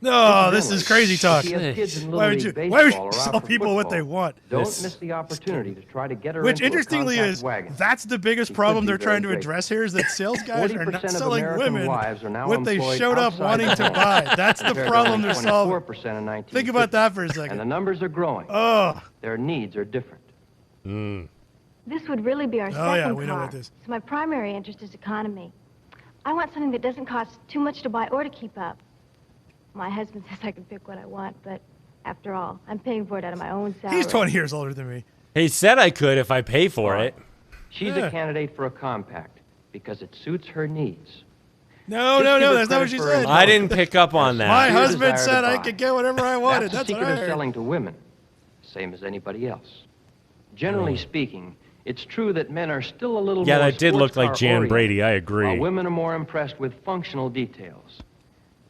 No, this is crazy talk. If she has kids in Little Why would League you baseball or sell out for people what they football, want? Don't miss the opportunity to try to get her Which, into interestingly, a compact is wagon. that's the biggest She problem could they're be trying to very address here is that sales guys are 40% not of selling American women wives are now what they employed showed up outside wanting the to home, buy. That's the compared to problem they're only solving. 24% in 1950. Think about that for a And the second. numbers are growing. Oh. Their needs are different. This would really be our Oh, second yeah, we know car. what this- So my primary interest is economy. I want something that doesn't cost too much to buy or to keep up. My husband says I can pick what I want, but after all, I'm paying for it out of my own salary. He's 20 years older than me. He said I could if I pay for it. She's a candidate for a compact because it suits her needs. No, Just no, give no, her that's not what credit she for her said. I didn't pick up on My that. Sheer husband desire said to I buy. could get whatever I wanted. That's the That's what secret I of heard. selling to women, same as anybody else. Generally speaking, it's true that men are still a little Yeah, more that did look like sports Jan car Brady. I oriented, agree. While women are more impressed with functional details.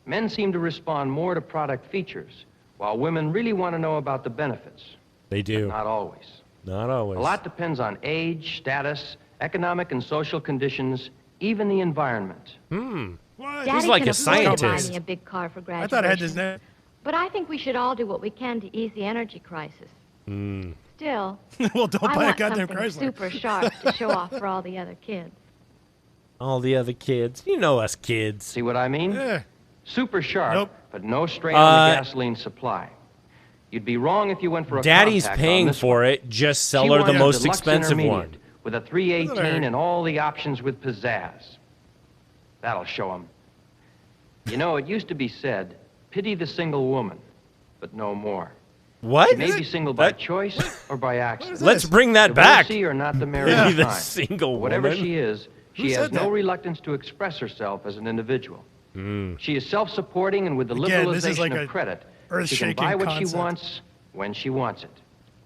Men seem to respond more to product features, while women really want to know about the benefits. They do. Not always. Not always. A lot depends on age, status, economic and social conditions, even the environment. What? Daddy He's like can a afford to buy scientist. me a big car for I graduation. thought I had this name. But I think we should all do what we can to ease the energy crisis. Still, Well, don't I buy a want goddamn something Chrysler. super sharp to show off for all the other kids. All the other kids. You know us kids. See what I mean? Yeah. Super sharp, Nope. but no strain on the gasoline supply. You'd be wrong if you went for a Daddy's compact on paying this for one. it. Just sell She her the wanted a most deluxe expensive intermediate one. with a That's what I heard. 318 and all the options with pizzazz. That'll show 'em. You know, it used to be said, pity the single woman, but no more. What? She may be single by That- choice or by accident. Let's bring that back. Divorcee or not the married Pity the time. single Whatever woman. she is, Who she has said no that? reluctance to express herself as an individual. She is self-supporting, and with the Again, this is liberalization like of a credit, she can earth-shaking buy what concept. she wants when she wants it.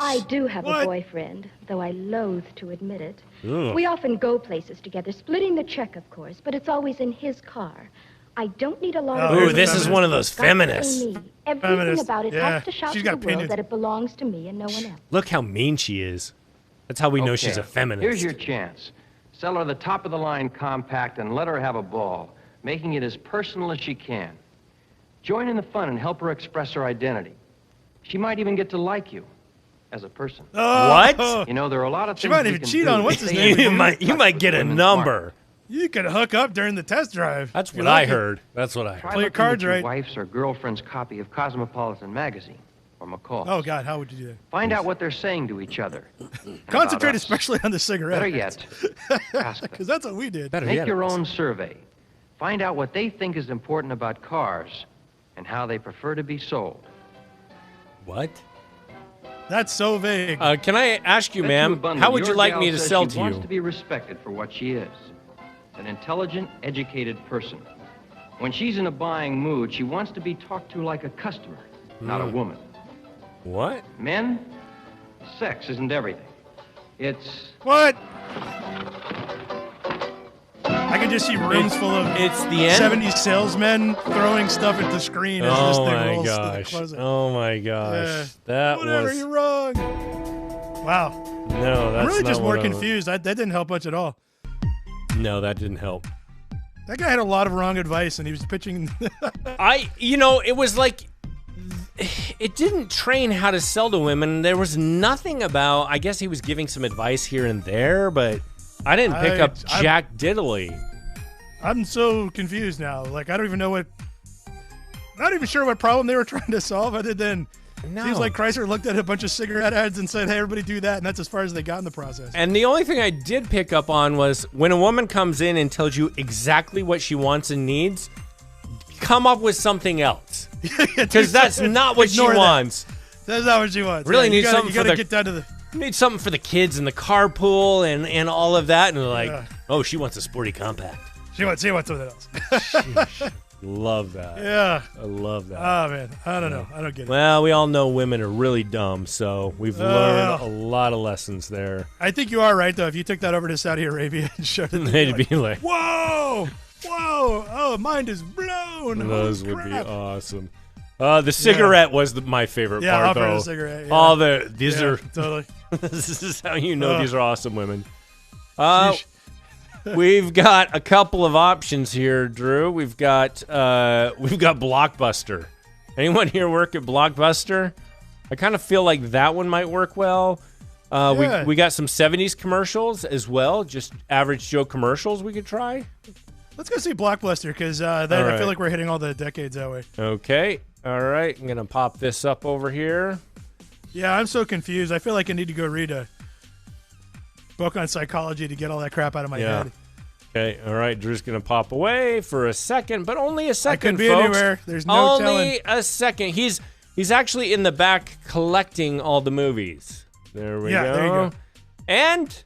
I do have What? a boyfriend, though I loathe to admit it. Ugh. We often go places together, splitting the check, of course, but it's always in his car. I don't need a lot of... Oh, Ooh, here's this the is feminist. one of those It's got to be feminists. me. Everything Feminist, about it yeah. has to shout She's to got the world opinions. that it belongs to me and no one else. Look how mean she is. That's how we know she's a Okay, feminist. Here's your chance. Sell her the top-of-the-line compact and let her have a ball, making it as personal as she can. Join in the fun and help her express her identity. She might even get to like you as a person. Oh, What? You know, there are a lot of She things might we even can cheat do on to what's his stay name. in you might touch get a with women's number. You could hook up during the test drive. That's if you what I like it. heard. That's what I Try heard. Play your looking at cards your right. wife's or girlfriend's copy of Cosmopolitan magazine or McCall. Oh, God, how would you do that? Find out what they're saying to each other. and Concentrate about us. especially on the cigarette. Better yet, ask them. Because that's what we did. Better Make yet. your own survey. Find out what they think is important about cars and how they prefer to be sold. What? That's so vague. Can I ask you, Bet a ma'am, bundle how would you your like gal me to says sell she to wants you? to be respected for what she is. An intelligent, educated person. When she's in a buying mood, she wants to be talked to like a customer, not a woman. What? Men, sex isn't everything. It's... What? I can just see rooms full of It's the end. 70 salesmen throwing stuff at the screen as this Oh thing my rolls to the gosh. closer. Oh my gosh. Yeah. That Whatever, was you're wrong. Wow. no. That's I'm really not just more what I was- confused. That didn't help much at all. No, that didn't help. That guy had a lot of wrong advice, and he was pitching. It was like it didn't train how to sell to women. There was nothing about. I guess he was giving some advice here and there, but I didn't pick up I'm- jack diddly. I'm so confused now. Like, I don't even know what. Not even sure what problem they were trying to solve, other than No. seems like Chrysler looked at a bunch of cigarette ads and said, "Hey, everybody do that," and that's as far as they got in the process. And the only thing I did pick up on was when a woman comes in and tells you exactly what she wants and needs, come up with something else. Because that's not what she Ignore that. wants. That's not what she wants. Really Yeah, need you gotta, something you for gotta the- get down to the. You need something for the kids in the carpool and all of that. And they're like, Yeah. oh, she wants a sporty compact. She wants something else. Love that. Yeah. I love that. Oh man, I don't know. I don't get it. Well, we all know women are really dumb, so we've learned a lot of lessons there. I think you are right though. If you took that over to Saudi Arabia and showed it, They'd be like, "Whoa, whoa, oh, mind is blown." those Holy would be crap. awesome. The cigarette was my favorite part, though. The cigarette. Yeah. All these are totally. This is how you know these are awesome women. We've got a couple of options here, Drew. We've got Blockbuster. Anyone here work at Blockbuster? I kind of feel like that one might work well. We got some 70s commercials as well, just average Joe commercials we could try. Let's go see Blockbuster because I feel like we're hitting all the decades that way. Okay. All right. I'm going to pop this up over here. Yeah, I'm so confused. I feel like I need to go read a book on psychology to get all that crap out of my head. Okay. All right. Drew's going to pop away for a second, but only a second, I could be folks. anywhere. There's no telling. Only a second. He's actually in the back collecting all the movies. There we go. There you go. And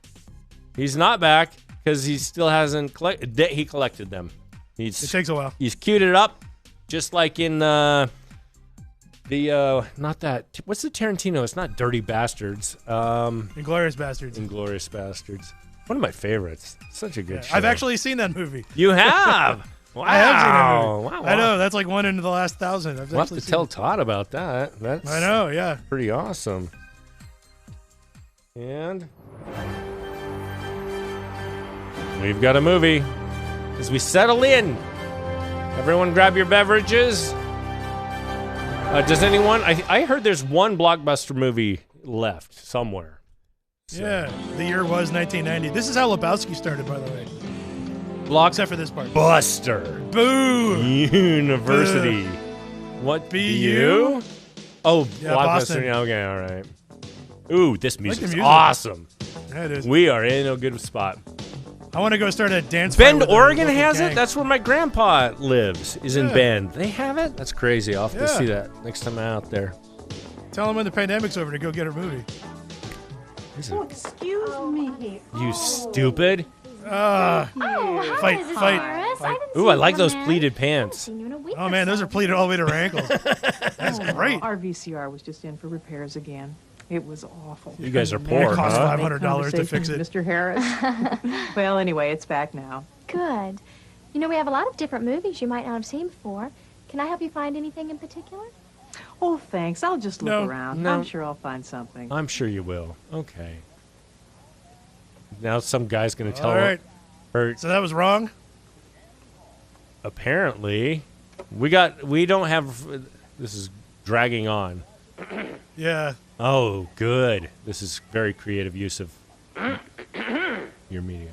he's not back because he still hasn't collected. He collected them. It takes a while. He's queued it up, just like in not that. What's the Tarantino? It's not Dirty Bastards. Inglourious Bastards. Inglourious Bastards. One of my favorites. Such a good show. I've actually seen that movie. You have? Wow. I have seen that movie. Wow. I know. That's like one into the last 1,000. We'll have to tell Todd about that. I know, yeah. Pretty awesome. And we've got a movie. As we settle in, everyone grab your beverages. Does anyone? I heard there's one Blockbuster movie left somewhere. So. Yeah, the year was 1990. This is how Lebowski started, by the way. Except for this part. Buster. Boo. University. Boo. What? BU? Oh, yeah, Blockbuster. Boston. Okay, all right. Ooh, this music's music. awesome. Yeah, it is. We are in a good spot. I want to go start a dance. Bend, Oregon has it? That's where my grandpa lives, is in Bend. They have it? That's crazy. I'll have to see that next time I'm out there. Tell him when the pandemic's over to go get a movie. Oh, excuse me. You stupid. Fight. Ooh, I like those pleated pants. Oh, man, those are pleated all the way to her ankles. That's great. Our VCR was just in for repairs again. It was awful. You guys are poor, It cost huh? $500 to fix it. Mr. Harris. Well, anyway, it's back now. Good. You know, we have a lot of different movies you might not have seen before. Can I help you find anything in particular? Oh, thanks. I'll just look around. No. I'm sure I'll find something. I'm sure you will. Okay. Now some guy's going to tell All right. her. So that was wrong? Apparently. We don't have. This is dragging on. Yeah. Oh, good. This is very creative use of your media.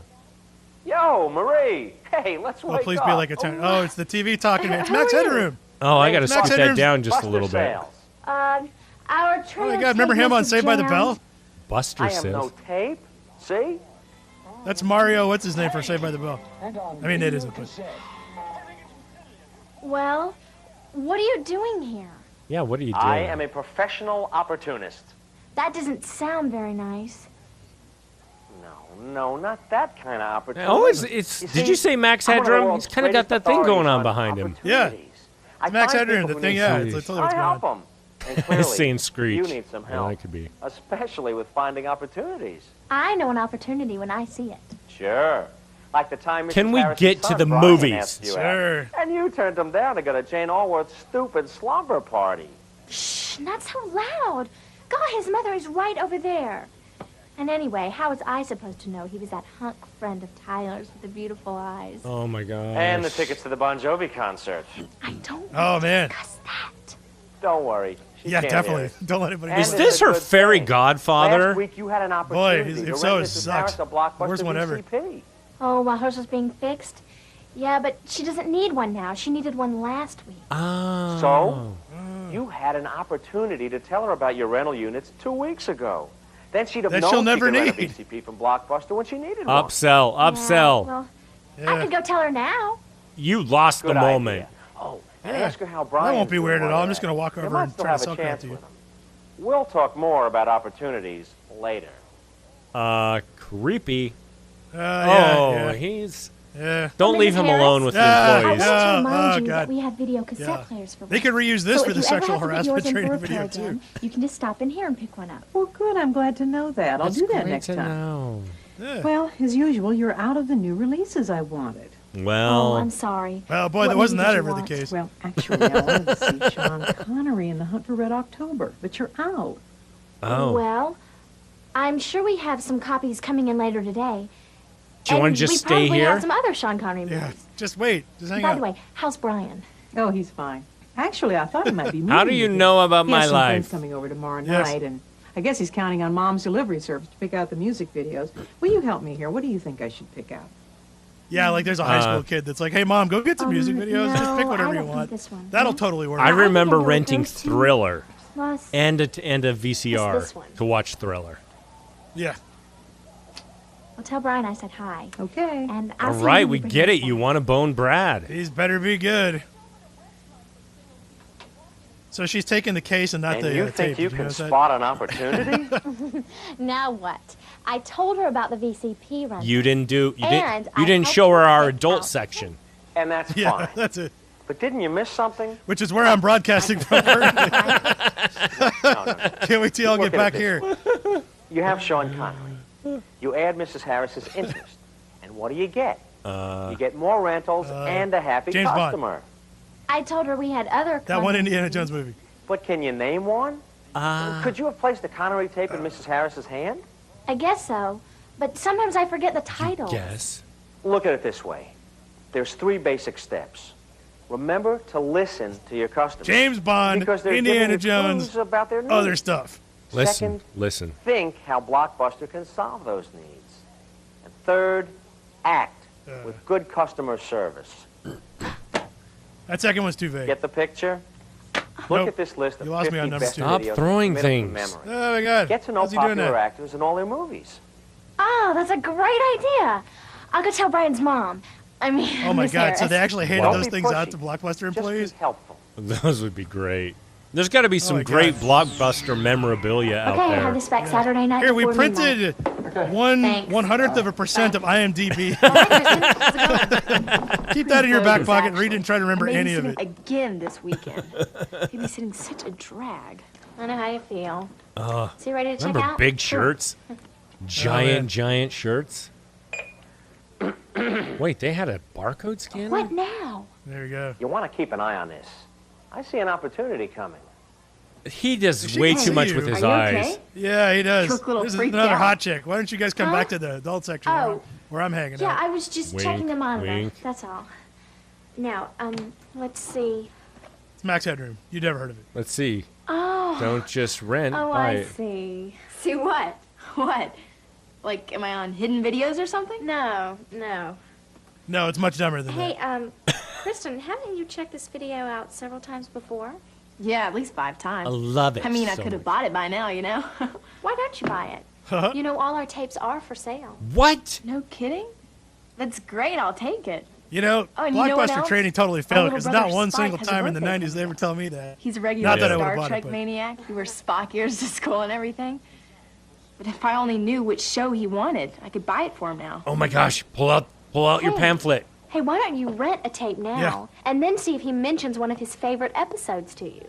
Yo, Marie. Hey, let's wake up. Please be like a 10. Oh, it's the TV talking. It's Max Headroom. Oh, I got to Max scoot that Headroom's down just a little bit. Our Oh my God! Remember him on Saved by the Bell? Buster I have says. no tape. See? That's Mario. What's his name for Saved by the Bell? I mean, it isn't. But Well, what are you doing here? Yeah, what are you doing? I am a professional opportunist. That doesn't sound very nice. No, not that kind of opportunity. Oh, did you say Max Headroom? He's kind of got that thing going on behind him. yeah, it's Max Headroom. The thing, yeah, it's totally what's I going help on. them. And clearly, Saying Screech. you need some help. Yeah, that could be. Especially with finding opportunities. I know an opportunity when I see it. Sure. Like the time Mrs. Can we Harris's get to son the Brian movies? asked you Sure. out. And you turned him down to go to Jane Allworth's stupid slumber party. Shh, not so loud. God, his mother is right over there. And anyway, how was I supposed to know he was that hunk friend of Tyler's with the beautiful eyes? Oh, my God. And the tickets to the Bon Jovi concert. I don't Oh man. discuss that. Don't worry. She Yeah, can't definitely. hear it. Don't let anybody. And Is it's this a her good fairy thing. godfather? Last week you had an Boy, opportunity if to so, rent it Mrs. sucks. Harris a Blockbuster Worst one ever. VCP. Oh, while hers was being fixed? Yeah, but she doesn't need one now. She needed one last week. Oh. So, you had an opportunity to tell her about your rental units 2 weeks ago. Then she'd have That known she'll she never could rent a need. VCP from Blockbuster when she needed one. Upsell. Yeah, well, I could go tell her now. You lost Good the moment. idea. Oh, and Yeah. ask her how Brian. That won't be weird at all. I'm just gonna walk over might and still try to have a suck it chance to you. with him. We'll talk more about opportunities later. Creepy. Yeah. He's... Yeah. Don't leave him Harris? alone with the Yeah. I employees. wanted to Yeah. remind Oh, you God. that we have video cassette Yeah. players for They could reuse this so for if the you ever sexual have to get harassment yours in training Burpo video again, too. you can just stop in here and pick one up. Well, good. I'm glad to know that. I'll do that next time. Yeah. Well, as usual, you're out of the new releases I wanted. Well, I'm sorry. Well, boy, What that wasn't movie that did you ever the watch? case. Well, actually, I wanted to see Sean Connery in The Hunt for Red October, but you're out. Oh. Well, I'm sure we have some copies coming in later today. Do you want to And just we stay probably here? have some other Sean Connery movies. Yeah, just wait. Just hang By out. the way, how's Brian? Oh, he's fine. Actually, I thought he might be moving. How do you know about He my has some friends life? coming over tomorrow Yes. night, and I guess he's counting on Mom's delivery service to pick out the music videos. Will you help me here? What do you think I should pick out? Yeah, like there's a high school kid that's like, "Hey, Mom, go get some music videos. Just pick no, whatever I you don't want." think this one. That'll totally work. I remember I think renting those two- Thriller Plus, and a VCR It's this one. to watch Thriller. Yeah. well, tell Brian I said hi. Okay. And I'll All see you right, when we bring get him it. You back. want to bone Brad. He's better be good. So she's taking the case and not And the you tape. think you Did can notice that? spot an opportunity? Now what? I told her about the VCP run. You didn't do. You And didn't. You I didn't helped show her her our pick adult out- section. And that's Yeah, fine. that's it. But didn't you miss something? Which is where I'm broadcasting from. currently. No. Can't wait till y'all Look get at back it here. this way. You have Sean Connery. You add Mrs. Harris's interest. And what do you get? You get more rentals and a happy James Bond. customer. I told her we had other. That one Connery Indiana movies. Jones movie. But can you name one? Could you have placed the Connery tape in Mrs. Harris's hand? I guess so, but sometimes I forget the title. Yes. Look at it this way. There's 3 basic steps. Remember to listen to your customers. James Bond, because they're Indiana giving you Jones, clues about their needs. other stuff. Listen. Second, Listen. think how Blockbuster can solve those needs. And third, act with good customer service. That second one's too vague. Get the picture? Look Nope. at this list of You lost me 50 on number best 2. Stop videos throwing committed from things. memory. Oh my God. Get to know How's he doing popular that? actors and all their movies. Oh, that's a great idea. I'll go tell Brian's mom. I mean, Oh my Miss God. So Harris. they actually handed Don't those be things out pushy. to Blockbuster Just employees? be helpful. Those would be great. There's got to be some my great God. Blockbuster memorabilia out Okay, I'll have there. this back Saturday night. Here, we before midnight. printed Thanks. 1/100% of IMDb. Keep that in your back pocket. Read it and try to remember any of it. Again this weekend. Babysitting such a drag. I know how you feel. So you ready to check Remember out? big shirts? Giant shirts? Wait, they had a barcode scanner? What now? There you go. You want to keep an eye on this. I see an opportunity coming. He does She way can too see much you. with his Are you eyes. okay? Yeah, he does. Took a little This is freaked another out. hot chick. Why don't you guys come Huh? back to the adult section Oh. where I'm hanging Yeah, out? I was just Wink, checking the monitor. wink. That's all. Now, let's see. It's Max Headroom. You'd never heard of it. Let's see. Oh. Don't just rent. Oh, buy I it. see. See what? What? Like, am I on hidden videos or something? No. No, it's much dumber than Hey, that. Kristen, haven't you checked this video out several times before? Yeah, at least 5 times. I love it. I mean, I so could have much. bought it by now, you know? Why don't you buy it? You know, all our tapes are for sale. What? No kidding? That's great. I'll take it. You know, Oh, and you know what Blockbuster else? training totally Our failed little because brother not one Spike single has a time in the birthday 90s they ever tell me that. He's a regular Not that I would've Star bought it, Trek but- maniac. He wears Spock ears to school and everything. But if I only knew which show he wanted, I could buy it for him now. Oh my gosh! Pull out your Hey. pamphlet. Hey, why don't you rent a tape now and then see if he mentions one of his favorite episodes to you?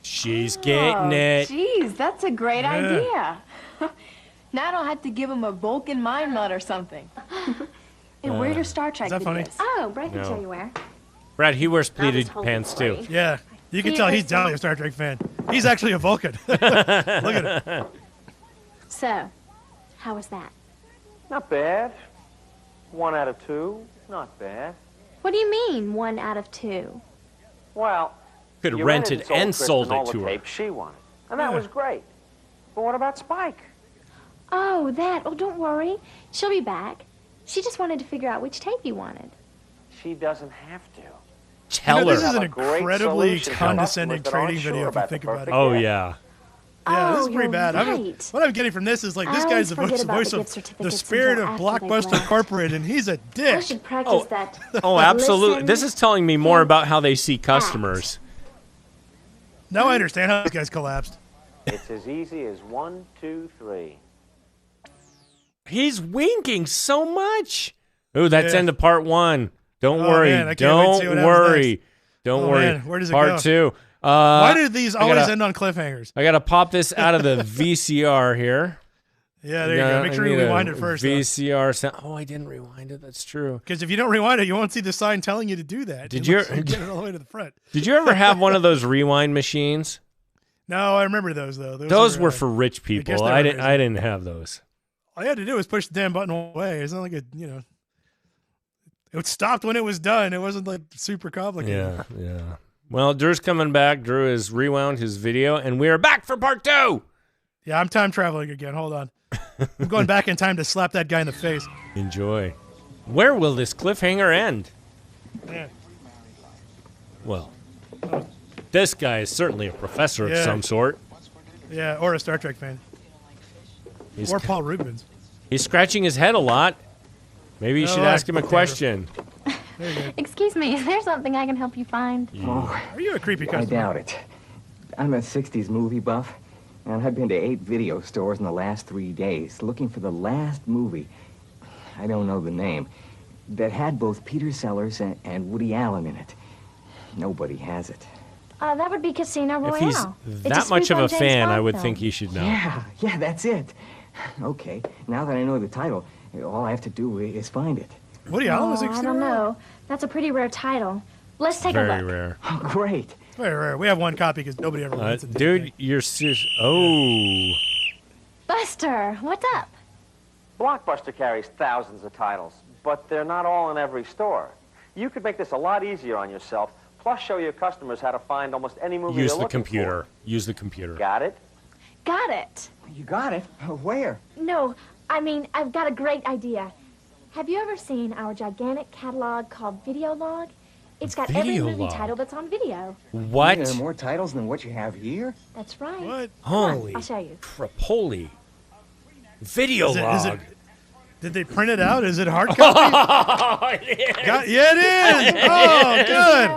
She's getting it. Jeez, that's a great Yeah. idea. Now I don't have to give him a Vulcan mind nut or something. Hey, where are your Star Trek that funny? videos? Oh, but I can No. show you where. Brad, he wears That was pleated totally pants too. free. Yeah, you can See, tell he's listen. definitely a Star Trek fan. He's actually a Vulcan. Look at him. So, how was that? Not bad. 1 out of 2. Not bad. What do you mean, 1 out of 2? Well, Could you rent rented it and Kristen sold all it to the her. tapes she wanted. And that was great. But what about Spike? Oh, that. Oh, don't worry. She'll be back. She just wanted to figure out which tape you wanted. She doesn't have to. Tell You know, this her. is an Have a great incredibly solution for condescending customers that aren't trading sure video if you about the think about it. perfect Oh gift. yeah. Yeah, this is Oh, pretty you're bad. right. What I'm getting from this is like this I guy's the always voice, forget about the of gift the certificates spirit of until after they Blockbuster left. Corporate, and he's a I dick. should practice that. Oh, absolutely. Listen, This is telling me more think, about how they see customers. Now I understand how this guy's collapsed. It's as easy as 1, 2, 3. He's winking so much. Ooh, that's Yeah. end of part 1. Don't Oh, worry. man, I can't wait to see Don't what happens worry. next. Don't Oh, worry. man, where does it part go? 2. Why do these I always gotta- end on cliffhangers? I got to pop this out of the VCR here. Yeah, there you go. Make sure you rewind it first. VCR sound. Oh, I didn't rewind it. That's true. Because if you don't rewind it, you won't see the sign telling you to do that. Did you get it all the way to the front? Did you ever have one of those rewind machines? No, I remember those though. Those were for rich people. I didn't have those. All you had to do was push the damn button away. It's not like it stopped when it was done. It wasn't like super complicated. Yeah. Well, Drew's coming back. Drew has rewound his video, and we are back for part 2. Yeah, I'm time traveling again. Hold on. I'm going back in time to slap that guy in the face. Enjoy. Where will this cliffhanger end? Yeah. Well, this guy is certainly a professor of some sort. Yeah, or a Star Trek fan. Or Paul Rubens. He's scratching his head a lot. Maybe you should ask him a question. Excuse me, is there something I can help you find? Oh, are you a creepy customer? I doubt it. I'm a 60s movie buff, and I've been to 8 video stores in the last 3 days looking for the last movie, I don't know the name, that had both Peter Sellers and Woody Allen in it. Nobody has it. That would be Casino Royale. If he's that much of a fan, I would think he should know. Yeah, that's it. Okay, now that I know the title, all I have to do is find it. Woody Allen was I don't know. That's a pretty rare title. Let's take a look. Very rare. Oh, great. Very rare. We have one copy because nobody ever wants it. Dude, you're serious. Oh. Buster, what's up? Blockbuster carries thousands of titles, but they're not all in every store. You could make this a lot easier on yourself, plus show your customers how to find almost any movie Use they're the looking computer. for. Use the computer. Got it? Got it. You got it? Where? No, I mean, I've got a great idea. Have you ever seen our gigantic catalog called Video Log? It's got every movie Videolog. title that's on video. What? There are more titles than what you have here? That's right. What? Holy I'll show you. crapoli. Video log. Did they print it out? Is it hard copy? Yeah, it is. Oh, good.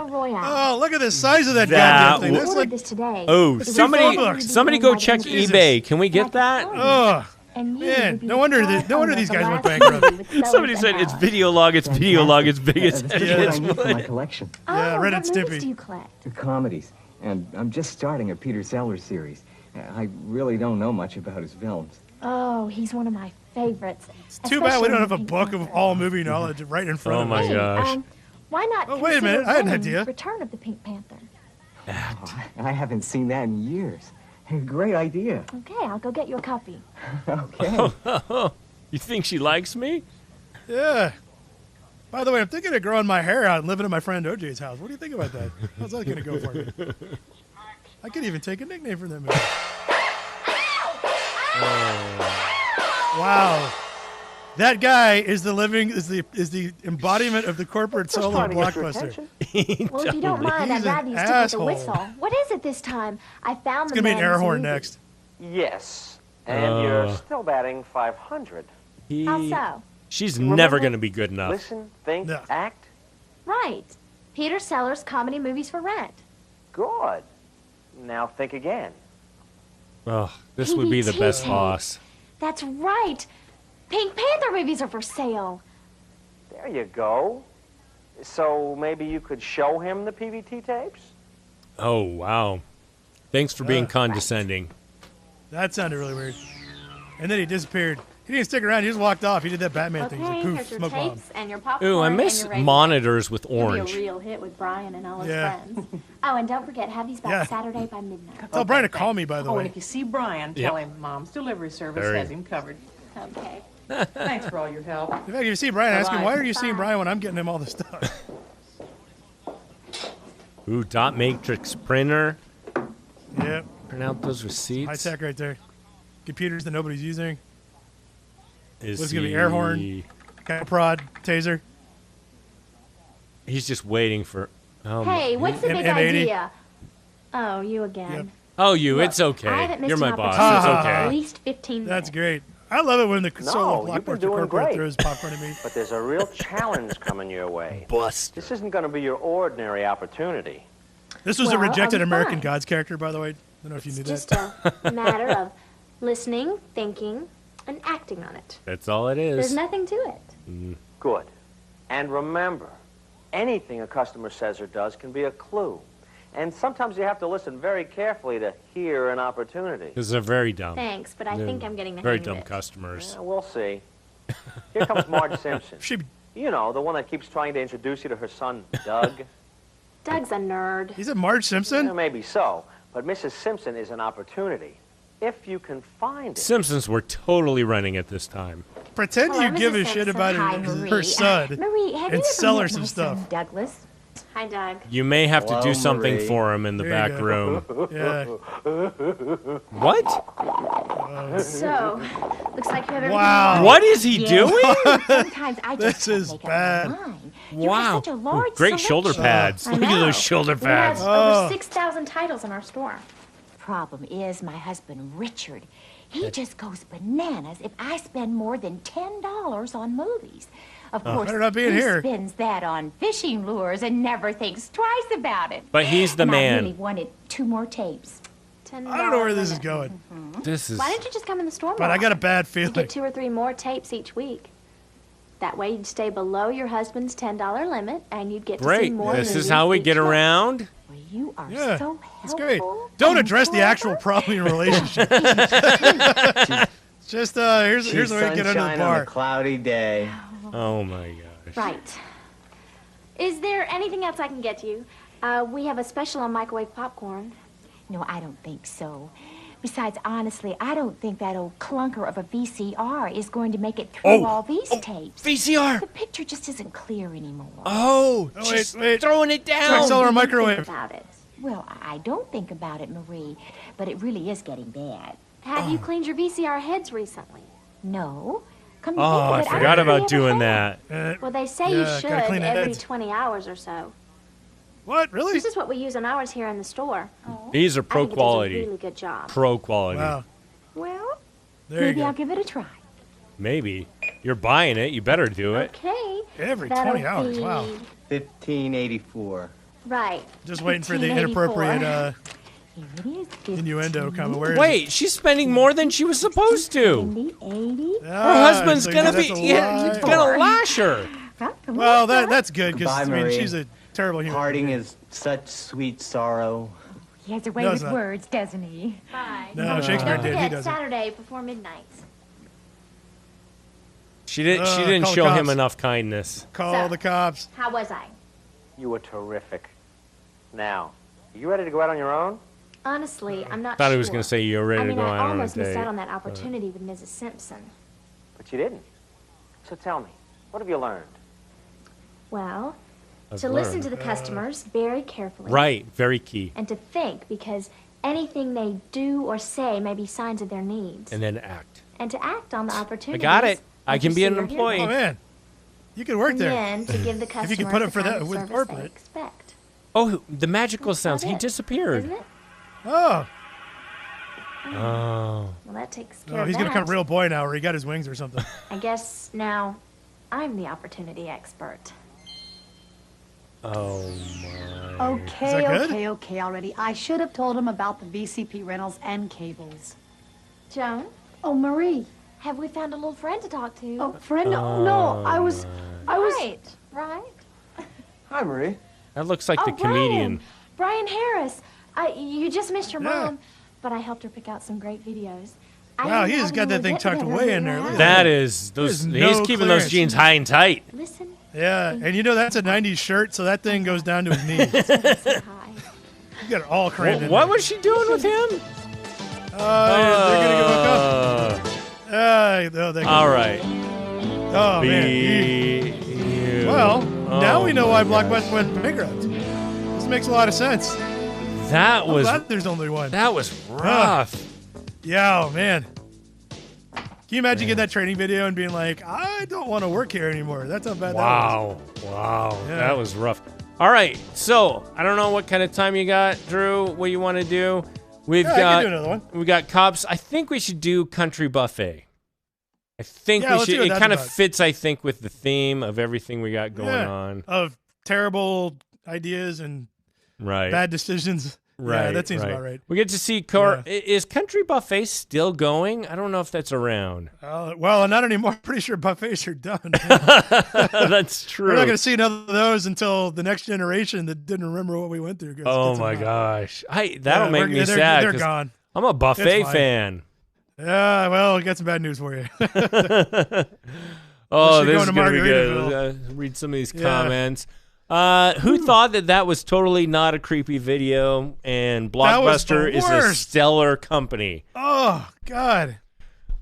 Oh, look at the size of that goddamn thing. That's like this today. Oh, It's somebody go check Jesus. eBay. Can we get that? Oh, man. No wonder these guys went bankrupt. Somebody said it's video log. It's video log. It's big as That's just what I need for my collection. Yeah, Red and What movies Stimpy. do you collect? The comedies. And I'm just starting a Peter Sellers series. I really don't know much about his films. Oh, he's one of my favorites. It's too bad we don't have a book of all movie knowledge right in front of us. my gosh. Why not Oh, wait a minute. consider I had an Venom's idea. Return of the Pink Panther. I haven't seen that in years. Great idea. Okay, I'll go get you a copy. Okay. You think she likes me? Yeah. By the way, I'm thinking of growing my hair out and living at my friend OJ's house. What do you think about that? How's that going to go for me? I could even take a nickname from that movie. Wow. That guy is the embodiment of the corporate Just solo trying to get your blockbuster. attention. Well, if you don't mind, I'd He's an rather you stick with the asshole. whistle. What is it this time? I found It's the going to be an man air who's horn movie. next. Yes. And you're still batting 500. How so? She's Remember? never going to be good enough. Listen, think, No. act. Right. Peter Sellers comedy movies for rent. Good. Now think again. Oh, this would be the best PBT. boss. That's right. Pink Panther movies are for sale. There you go. So maybe you could show him the PVT tapes? Oh, wow. Thanks for being condescending. That sounded really weird. And then he disappeared. He didn't stick around. He just walked off. He did that Batman thing. He's like, Okay, poof, here's your smoke bomb. tapes and your popcorn. Ooh, I and miss your radio. monitors with It'll orange. be a real hit with Brian and all his Yeah. friends. Oh, and don't forget, have these back Yeah. Saturday by midnight. Tell Brian to call me, by the Oh, way. and if you see Brian, tell him Mom's Delivery Service Very. has him covered. Okay. Thanks for all your help. In fact, if you see Brian, ask him, Bye-bye. why are you seeing Brian when I'm getting him all this stuff? Ooh, dot matrix printer. Yep. Print out those receipts. High tech right there. Computers that nobody's using. Is What's going to be air horn, prod, taser. He's just waiting for. Oh, Hey, what's the big M80? idea? Oh, you again. Oh, you. Look, it's okay. I haven't missed You're my an boss. opportunity It's in okay. At least 15 minutes. That's great. I love it when the solo No, you've been blockbuster doing corporate great. throws popcorn at me. But there's a real challenge coming your way. Bust. This isn't going to be your ordinary opportunity. This was a Well, I'll rejected be American fine. Gods character, by the way. I don't know if you knew It's that. just a matter of listening, thinking, and acting on it. That's all it There's is. nothing to it. Good. And remember, anything a customer says or does can be a clue. And sometimes you have to listen very carefully to hear an opportunity. Because they're very dumb. Thanks, but I think I'm getting the very hang dumb of it. customers. Yeah, we'll see. Here comes Marge Simpson. You know, the one that keeps trying to introduce you to her son, Doug. Doug's a nerd. He's a Marge Simpson? Yeah, maybe so. But Mrs. Simpson is an opportunity. If you can find it. Simpsons were totally running at this time. Pretend Hello, you give Mrs. a shit Simpson. about Hi, her Marie. son Marie, have you and ever sell her met some my stuff. son, Douglas? Hi, Doug. You may have to do Hello, something Marie. for him in the There you back go. room. Yeah. What? So, looks like you have everything Wow. you want. What is he Yeah. doing? Sometimes I just This can't is make bad. up my mind. You Wow. have such a large Great shoulder selection. pads. I Look at know. those shoulder We have pads. over 6,000 titles in our store. Problem is, my husband, Richard, he just goes bananas if I spend more than $10 on movies. Of course, Better not be in he here. spends that on fishing lures and never thinks twice about it. But he's the and man. I really wanted 2 more tapes. $10 I don't know where this is going. This is. Why don't you just come in the store more? But I got a bad You feeling. get 2 or 3 more tapes each week. That way you'd stay below your husband's $10 limit, and you'd get to see Great. more This is movies how we each get month. around. Well, you are Yeah, so that's great. helpful. Don't and address the clever. actual problem in your relationship. Just here's the way to get under the sunshine on a bar. cloudy day. Oh my gosh. Right. Is there anything else I can get you? We have a special on microwave popcorn. No, I don't think so. Besides, honestly, I don't think that old clunker of a VCR is going to make it through all these tapes. VCR. The picture just isn't clear anymore. Oh, Oh, she's wait. throwing it Try to down. sell her a What do you microwave. think about it? Well, I don't think about it, Marie, but it really is getting bad. Have you cleaned your VCR heads recently? No. Come to Oh, I think of it, forgot don't really about ever doing have. that. Well, they say Yeah, you gotta should clean the every heads. 20 hours or so. What? Really? This is what we use on ours here in the store. These are I pro think it does a quality. really good job. Pro quality. Wow. Well, There you maybe go. I'll give it a try. Maybe. You're buying it. You better do it. Okay. Every That'll 20 hours. be- Wow. 1584. Right. Just waiting for the 1584. inappropriate Here it is. innuendo coming. Where is Wait, she's spending more than she was supposed to. 70, 80. it? Her Ah, husband's so gonna that's be. a Yeah, lie. he's gonna lash her. Well, that's good because Goodbye, I mean Marie. she's a terrible human. Parting is such sweet sorrow. He has a way No, with it's not. words, doesn't he? Bye. No, Shakespeare Don't did. He forget, doesn't. Saturday before midnight. She didn't. She Call didn't the show him cops. enough kindness. Call So- the cops. How was I? You were terrific. Now, are you ready to go out on your own? Honestly, I'm not Thought sure. he was gonna say you're ready I mean, to go I out on a almost missed date. out on that opportunity with Mrs. Simpson. But you didn't. So tell me, what have you learned? Well, I've to listen learned. to the customers very carefully. Right. Very key. And to think, because anything they do or say may be signs of their needs. And then act. And to act on the I opportunities. got it. I that can you be see an or hear employee. Oh about. man, you could work And there. then to give the customers If you could put up the for kind that of with service corporate. they expect. Oh, the magical sounds. He it, disappeared. Isn't it? Oh, Oh. Well, that takes care oh, of he's that. gonna come real boy now, where he got his wings or something. I guess now I'm the opportunity expert. Oh my. Is that good? Okay already. I should have told him about the VCP rentals and cables. Joan, Oh, Marie. have we found a little friend to talk to? Oh, friend? No, I was... Right. Hi, Marie. That looks like the Oh, comedian. Brian Harris. You just missed your Yeah. mom, but I helped her pick out some great videos. Wow, he just got that thing tucked away in there. Look at That is those. There's He's no keeping those clearance. jeans high and tight. Listen. Yeah, and you know that's a '90s shirt, so that thing goes down to his knees. You got it all crammed in. What was she doing with him? They're gonna go All right. Oh man. Well, now we know why Blockbuster went bankrupt. This makes a lot of sense. That I'm was. glad there's only one. That was rough. Yeah, oh, man. Can you imagine getting that training video and being like, I don't want to work here anymore? That's how bad that was. Wow. Yeah. That was rough. All right. So I don't know what kind of time you got, Drew. What you want to do? We've Yeah, I got. can do another one. We got cops. I think we should do country buffet. I think Yeah, we let's see should. what It that's kind of about. fits, I think, with the theme of everything we got going Yeah, on. Of terrible ideas and Right. bad decisions Right. Yeah, that seems about right. We get to see is Country Buffet still going? I don't know if that's around. Well, not anymore. I'm pretty sure buffets are done. That's true. We're not going to see another of those until the next generation that didn't remember what we went through. Oh my gosh. That'll make me sad. They're gone. I'm a buffet fan. Yeah, well, I got some bad news for you. Oh, this is going to be good. Read some of these comments. Who thought that was totally not a creepy video, and Blockbuster is a stellar company? Oh, God.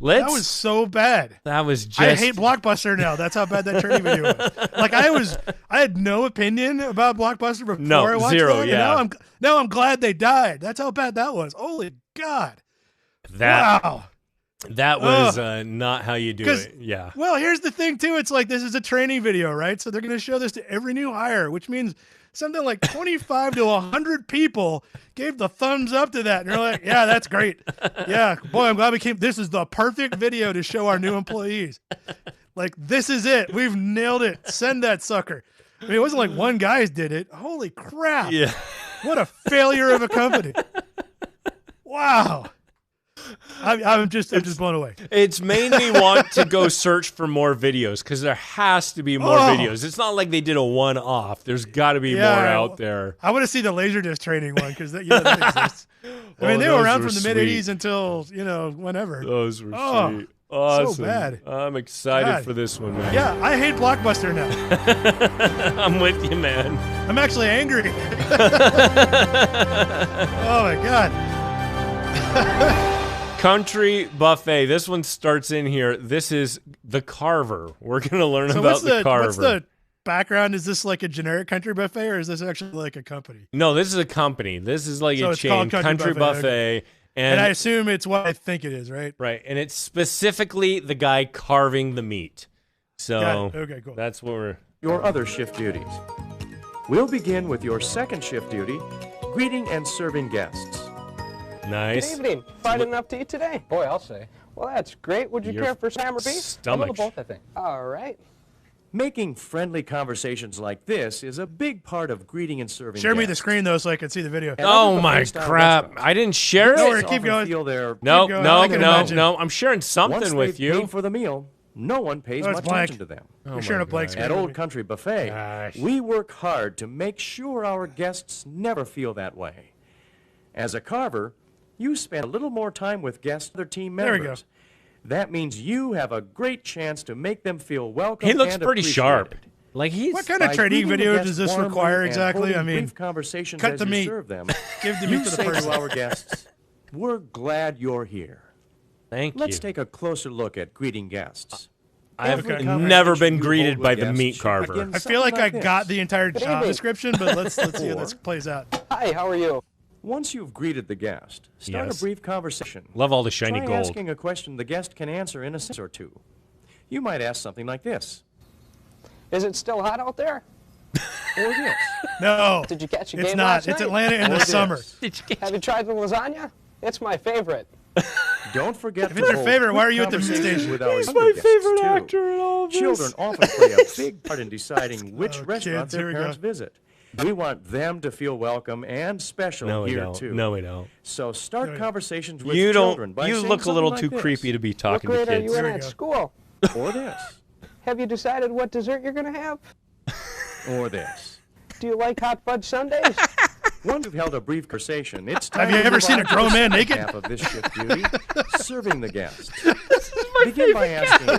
That was so bad. That was just... I hate Blockbuster now. That's how bad that training video was. Like, I had no opinion about Blockbuster before I watched zero, that. yeah. And now I'm glad they died. That's how bad that was. Holy God. Wow. That was not how you do it. Yeah. Well, here's the thing, too. It's like this is a training video, right? So they're going to show this to every new hire, which means something like 25 to 100 people gave the thumbs up to that. And they're like, yeah, that's great. Yeah, boy, I'm glad this is the perfect video to show our new employees. Like, this is it. We've nailed it. Send that sucker. I mean, it wasn't like one guy did it. Holy crap. Yeah. What a failure of a company. Wow. I'm just blown away. It's made me want to go search for more videos because there has to be more videos. It's not like they did a one-off. There's got to be more out there. I want to see the Laserdisc training one because that exists. I mean, they were around from the mid-'80s until, whenever. Those were sweet. Awesome. So bad. I'm excited for this one, man. Yeah, I hate Blockbuster now. I'm with you, man. I'm actually angry. Oh, my God. Country Buffet. This one starts in here. This is the Carver. We're going to learn about the Carver. What's the background? Is this like a generic Country Buffet, or is this actually like a company? No, this is a company. This is like a chain, Country Buffet. Okay. And I assume it's what I think it is, right? Right. And it's specifically the guy carving the meat. So okay, cool. That's what we're... Your other shift duties. We'll begin with your second shift duty, greeting and serving guests. Nice. Good evening. Friday enough to eat today? Boy, I'll say. Well, that's great. Would you care for some ham or beef? A little both, I think. All right. Making friendly conversations like this is a big part of greeting and serving Share guests. me the screen, though, so I can see the video. Oh, my crap. I didn't share it? Don't worry, keep going. No. I'm sharing something Once with they've you. paid for the meal, no one pays much attention to them. You're sharing a blank screen. At Old Country Buffet, we work hard to make sure our guests never feel that way. As a carver, you spend a little more time with guests and other team members. There we go. That means you have a great chance to make them feel welcome. He looks and pretty sharp. appreciated. Like he's... What kind of training video does this require exactly? I mean, brief conversations cut as the you meat. serve them. Give the You meat to the say person. to our guests, "We're glad you're here." Thank Let's you. take a closer look at greeting guests. I've Every never been conversation you greeted hold by with the guests meat should carver. begin I feel like I something got the entire job evening. description, but let's see how this plays out. Hi, how are you? Once you've greeted the guest, start Yes. a brief conversation. Love all the shiny Try gold. asking a question the guest can answer in a sentence or two. You might ask something like this. Is it still hot out there? Or this. No, Did you catch a it's game not. last It's night? Atlanta in Or the this. summer. Have you tried the lasagna? It's my favorite. Don't forget If it's your hold favorite, why are quick you at the conversations station? with our He's younger my guests, favorite too. actor in all this. Children often play a big part in deciding which Oh, restaurant kids, here their we go. parents visit. We want them to feel welcome and special No, we here, don't. too. No, we don't. So start conversations with You children don't. by You saying look a little something too like creepy to be What talking to grade are kids. you in There we at go. school? this. Or this. Have you decided what dessert you're going to have? Or this. Do you like hot fudge sundaes? Once you've held a brief conversation, it's time Have you to ever move seen on a to grown the man second naked? half of this shift duty, serving the guest. Begin by asking,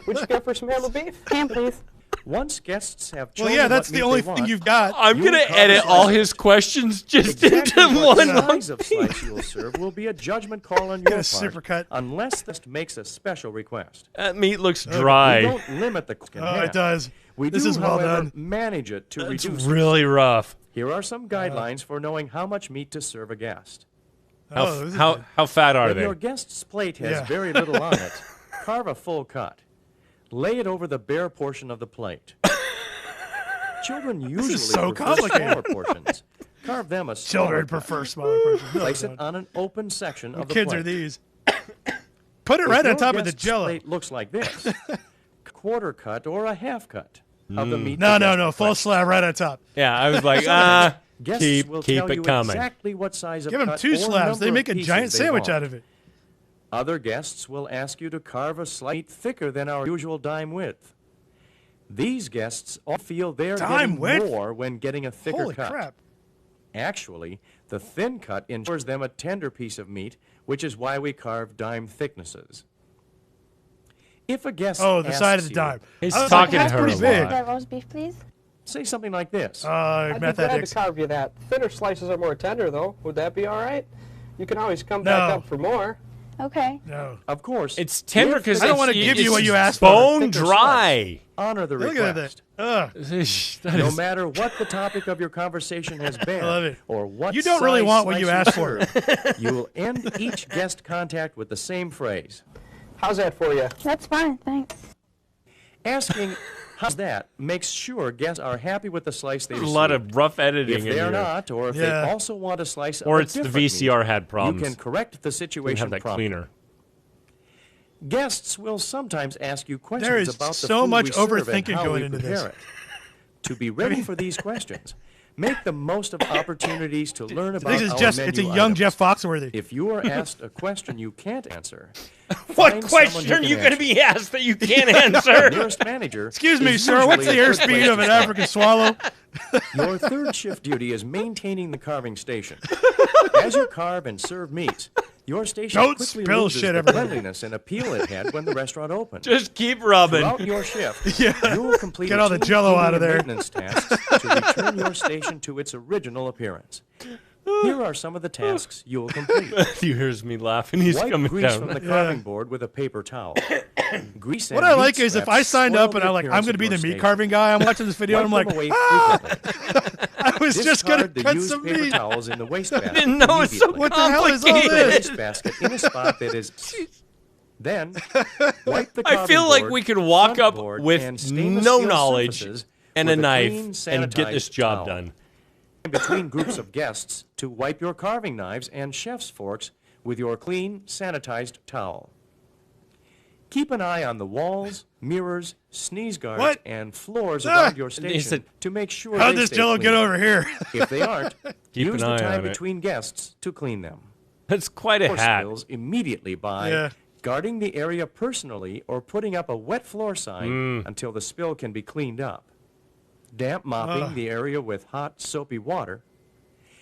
Would you care for some ham or beef? Ham, please. once guests have Well, chosen yeah, that's what the meat only they thing want, you've got. I'm You going and to edit all conversation. his questions just exactly into what one size of long slice you will serve will be a judgment call on Get your a supercut. part, unless the guest makes a special request. That meat looks We dry. don't limit the can Oh, have. it does. We This do, is well however, done. manage it to It's reduce. really rough. Here are some guidelines for knowing how much meat to serve a guest. Oh, this is How fat are When they? your guest's plate has Yeah. very little on it, carve a full cut. Lay it over the bare portion of the plate. Children usually so prefer smaller complicated. portions. Carve them a smaller Children cut. prefer smaller portions. No, Place they it don't. on an open section What of the kids plate. are these? Put it If right on your top of the guest's Jello. plate looks like this: quarter cut or a half cut of the meat. No, the no, guest no. Full requests. slab right on top. Yeah, I was like, Guests will keep tell it you coming. exactly what size of Give them cut 2 or slabs. They number make of a giant pieces they sandwich want. out of it. Other guests will ask you to carve a slice thicker than our usual dime width. These guests all feel they're Dime getting width? more when getting a thicker Holy cut. crap. Actually, the thin cut ensures them a tender piece of meat, which is why we carve dime thicknesses. If a guest Oh, the asks side of the you- dime. He's I was talking like, to that's her pretty a big. lot. That roast beef, please. Say something like this. I'd be glad to mathematics. carve you that. Thinner slices are more tender, though. Would that be all right? You can always come back No. up for more. Okay. No. Of course. It's tender if because the I don't wanna guest give you is what you asked for. bone thicker dry. slice, honor the Look at request. that. That No is- matter what the topic of your conversation has been, I love it. or what You don't really size want what you slice asked for. serve, you will end each guest contact with the same phrase. How's that for you? That's fine, thanks. Asking, how's that, makes sure guests are happy with the slice they There's a receive. lot of rough editing If in they're here. not, or if Yeah. they also want a slice Or of it's a the different VCR meat, had problems. You can correct the We situation have that promptly. cleaner. Guests will sometimes ask you questions There is about the so food much we serve and overthinking how going we into prepare this. it. To be ready for these questions, make the most of opportunities to learn about This is our just, menu it's a young items. Jeff Foxworthy. If you are asked a question you can't answer, What find someone question who are can you going to answer. be asked that you can't The answer? nearest manager. Excuse me, is sir, what's usually the a good airspeed place of to an start. African swallow? Your third shift duty is maintaining the carving station. As you carve and serve meats, your station Don't quickly spill loses shit the everywhere. cleanliness and appeal it had when the restaurant opened. Just keep rubbing. Throughout your shift, Yeah. you will complete Get all the routine Jell-O out cleaning of and there. maintenance tasks to return your station to its original appearance. Here are some of the tasks you will complete. He hears me laughing. He's Wipe coming grease down. from the carving board with a paper towel. Grease and What I like meat is if scraps I signed spoil up and the I'm like, I'm appearance going to of be your the meat station. carving guy. I'm watching this video and I'm Wipe like, them away frequently. I was just going to Discard the cut used some paper meat. towels in the wastebasket. didn't know it's so immediately. What the hell is all complicated. Put the this? wastebasket in a spot that is. Then, wipe the I carving feel like board, we could walk front up board, with and stainless no steel knowledge surfaces and with a knife clean, and get this sanitized job towel. done. In between groups of guests to wipe your carving knives and chef's forks with your clean, sanitized towel. Keep an eye on the walls, mirrors, sneeze guards, What? and floors Ah! around your station said, to make sure How'd they this stay Jello clean. get over here? If they aren't, Keep use an the eye time on it. between guests to clean them. That's quite a Floor hat. spills immediately by Yeah. guarding the area personally or putting up a wet floor sign until the spill can be cleaned up. Damp mopping the area with hot, soapy water.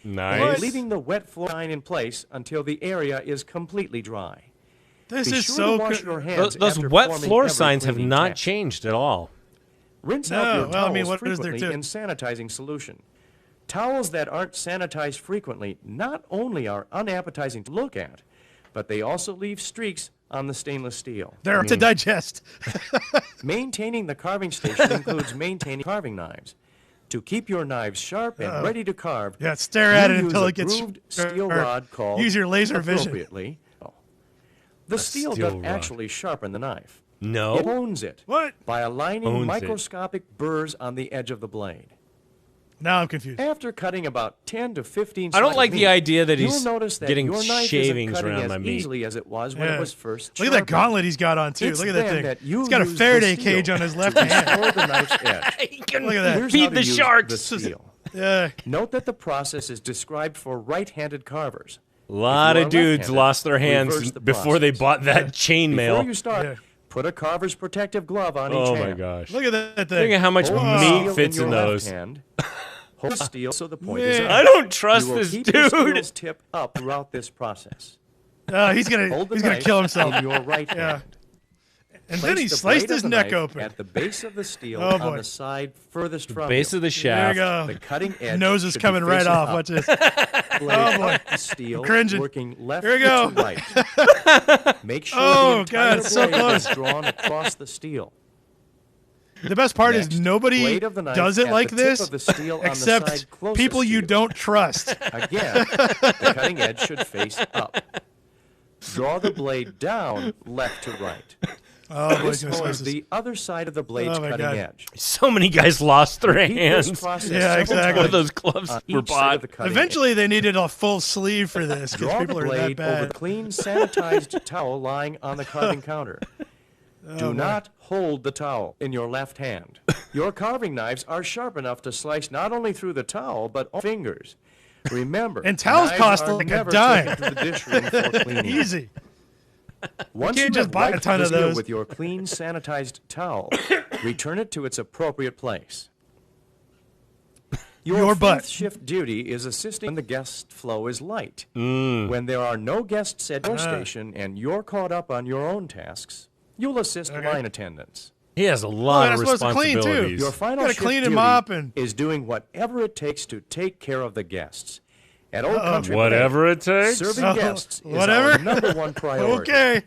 And Nice. leaving the wet floor sign in place until the area is completely dry. This Be is sure so to wash good. your hands Those after wet performing floor every signs have cleaning not task. changed at all. Rinse No, out your well, towels I mean, what is there frequently to- in sanitizing solution. Towels that aren't sanitized frequently not only are unappetizing to look at, but they also leave streaks on the stainless steel. They're to digest. Maintaining the carving station includes maintaining carving knives. To keep your knives sharp and ready to carve, Yeah, stare at you it use until a it gets grooved steel or rod called use your laser vision. appropriately. The steel steel doesn't rod. actually sharpen the knife. No. It hones it What? by aligning Owns it. microscopic burrs on the edge of the blade. Now I'm confused. After cutting about 10 to 15 I don't slices like of the meat, idea that you'll he's notice that getting your knife shavings isn't cutting around as my meat. easily as it was when Yeah. it was first Look at that sharpened. gauntlet he's got on, too. It's Look at that then thing. that you He's got a use the Faraday steel cage on his left to hand. restore the knife's edge. He can Look at that. Here's feed how to the use sharks. the steel. Yeah. Note that the process is described for right-handed carvers. A lot If you of are dudes left-handed, lost their hands reverse the before they process. bought that Before chainmail. you start, Yeah. put a carver's protective glove on each Oh hand. my gosh. Look at that thing. Think of how much Hold the meat steel fits your in left those. hand. Hold the steel so the point is Man. up. I don't trust You will this keep the dude. steel's tip up throughout this process. He's gonna Hold the he's gonna knife kill himself. in your right Yeah. hand. And Place then he the sliced blade his of the neck knife open. at the base of the steel Oh, on boy. the side furthest from Base you. of the There you shaft. go. The cutting edge Nose is should be coming right facing off. up. Watch this. Blade Oh, boy. up the steel, I'm cringing. working left Here we go. to right. Make sure Oh, the entire God, it's so blade is close. drawn across the steel. The best part Next, is nobody blade of the knife does it at like the tip this of the steel on the except side closest people to you you. don't trust. Again, the cutting edge should face up. Draw the blade down left to right. Oh, boy, This he's gonna slice holds this. the other side of the blade's Oh, my cutting God. edge. So many guys lost their Repeat this hands. process Yeah, several exactly. times Those gloves on were each side of bought. the cutting Eventually, they needed a full sleeve for this because Draw people the are that blade over bad. the clean, sanitized towel lying on the carving counter. Do not hold the towel in your left hand. Your carving knives are sharp enough to slice not only through the towel, but all fingers. Remember, And towels knives cost are like a never dime. taken to the dish room for cleaning. Easy. Once can't you just have buy a wiped ton the of steel those. with your clean, sanitized towel, return it to its appropriate place. Your butt. fifth shift duty is assisting when the guest flow is light. When there are no guests at your station and you're caught up on your own tasks, you'll assist line attendants. He has a lot of that's supposed to clean, too. responsibilities. Your final Gotta shift clean duty him up and- is doing whatever it takes to take care of the guests. At Old Country Whatever Way, it takes? serving guests is whatever? our number one priority. Okay.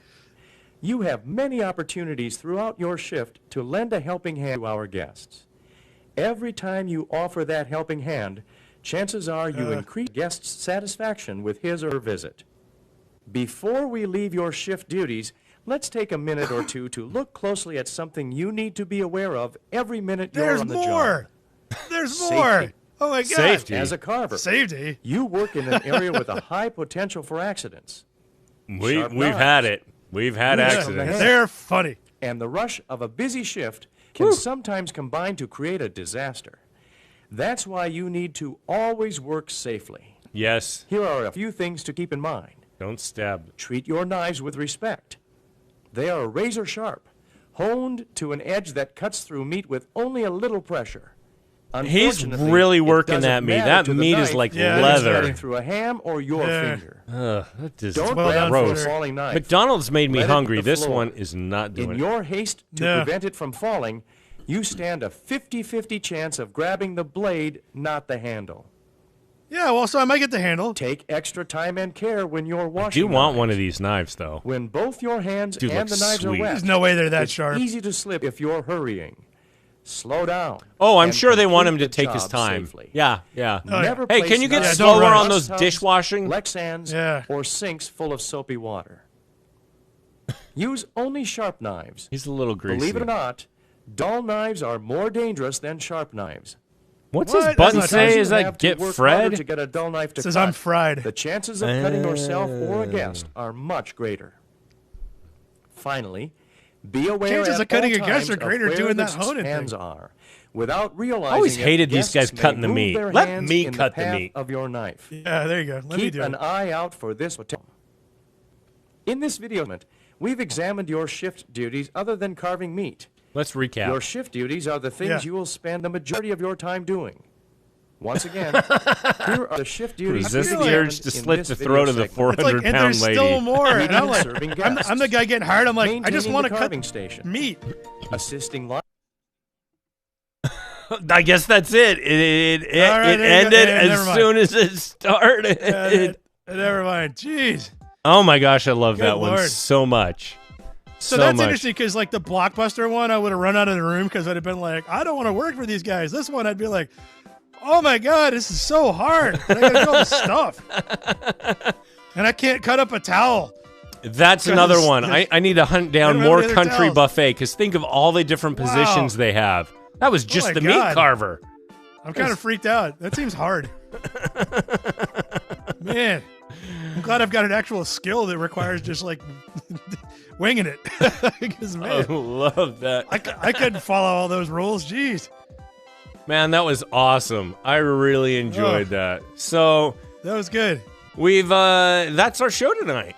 You have many opportunities throughout your shift to lend a helping hand to our guests. Every time you offer that helping hand, chances are you increase guests' satisfaction with his or her visit. Before we leave your shift duties, let's take a minute or two to look closely at something you need to be aware of every minute you're There's on the more. job. There's Safety. more. Oh my God. Safety. As a carver, Safety. you work in an area with a high potential for accidents. We've Sharp had knives. it. We've had Yeah. accidents. They're funny. And the rush of a busy shift can sometimes combine to create a disaster. That's why you need to always work safely. Yes. Here are a few things to keep in mind. Don't stab. Treat your knives with respect. They are razor sharp, honed to an edge that cuts through meat with only a little pressure. He's Unfortunately, really it working doesn't that meat. matter That to the meat is knife like whether it's leather. cutting through a ham or your finger. That is Don't well grab done for a for falling knife. McDonald's made me Let it hit hungry. the This floor. one is not doing In it. your haste to Yeah. prevent it from falling, you stand a 50-50 chance of grabbing the blade, not the handle. Yeah, well, so I might get the handle. Take extra time and care when you're I washing do want knives. one of these knives, though. When both your hands Dude, and the looks knives sweet. are wet, There's no way they're that it's sharp. easy to slip if you're hurrying. Slow down. Oh, I'm and sure they want him complete to the take his job time. safely. Yeah, yeah. Never Hey, place can you get knives don't slower rush. on those tubs, dishwashing? Lexans, Yeah. or sinks full of soapy water. Use only sharp knives. He's a little greasy. Believe it or not, dull knives are more dangerous than sharp knives. What's What? his button That's say? You Is have that to get work harder to Fred? get a dull knife to Says cut. I'm fried. The chances of cutting yourself or a guest are much greater. Finally, be aware Chances at of cutting all a guest times are of greater where doing the that honing hands thing. are. Without realizing I always it, hated these guests guys may cutting the move meat. their Let hands me in cut the path meat. of your knife. Yeah, there you go. Let me Keep do an it. eye out for this potential. In this video, we've examined your shift duties other than carving meat. Let's recap. Your shift duties are the things Yeah. you will spend the majority of your time doing. Once again, here are the shift duties. Resist the examined urge to in slit this the video throat of the segment. It's like, and 400-pound there's lady. still more. And I'm like, Serving I'm guests. the guy getting hired. I'm like, I just Maintaining want the to cut carving station. meat. Assisting line. I guess that's it. It All right, it there you go. ended Never as mind. soon as it started. Never mind. Jeez. Oh my gosh, I love Good that one Lord. so much. So So that's much. interesting because, like, the Blockbuster one, I would have run out of the room because I'd have been like, I don't want to work for these guys. This one, I'd be like, oh my God, this is so hard. I got to do all this stuff. And I can't cut up a towel. That's another one. I need to hunt down don't have more any other country towels. buffet because think of all the different Wow. positions they have. That was just my the God. meat carver. I'm kind of freaked out. That seems hard. Man, I'm glad I've got an actual skill that requires just like winging it. Because, I man, love that. I couldn't follow all those rules. Jeez. Man, that was awesome. I really enjoyed that. So That was good. we've that's our show tonight.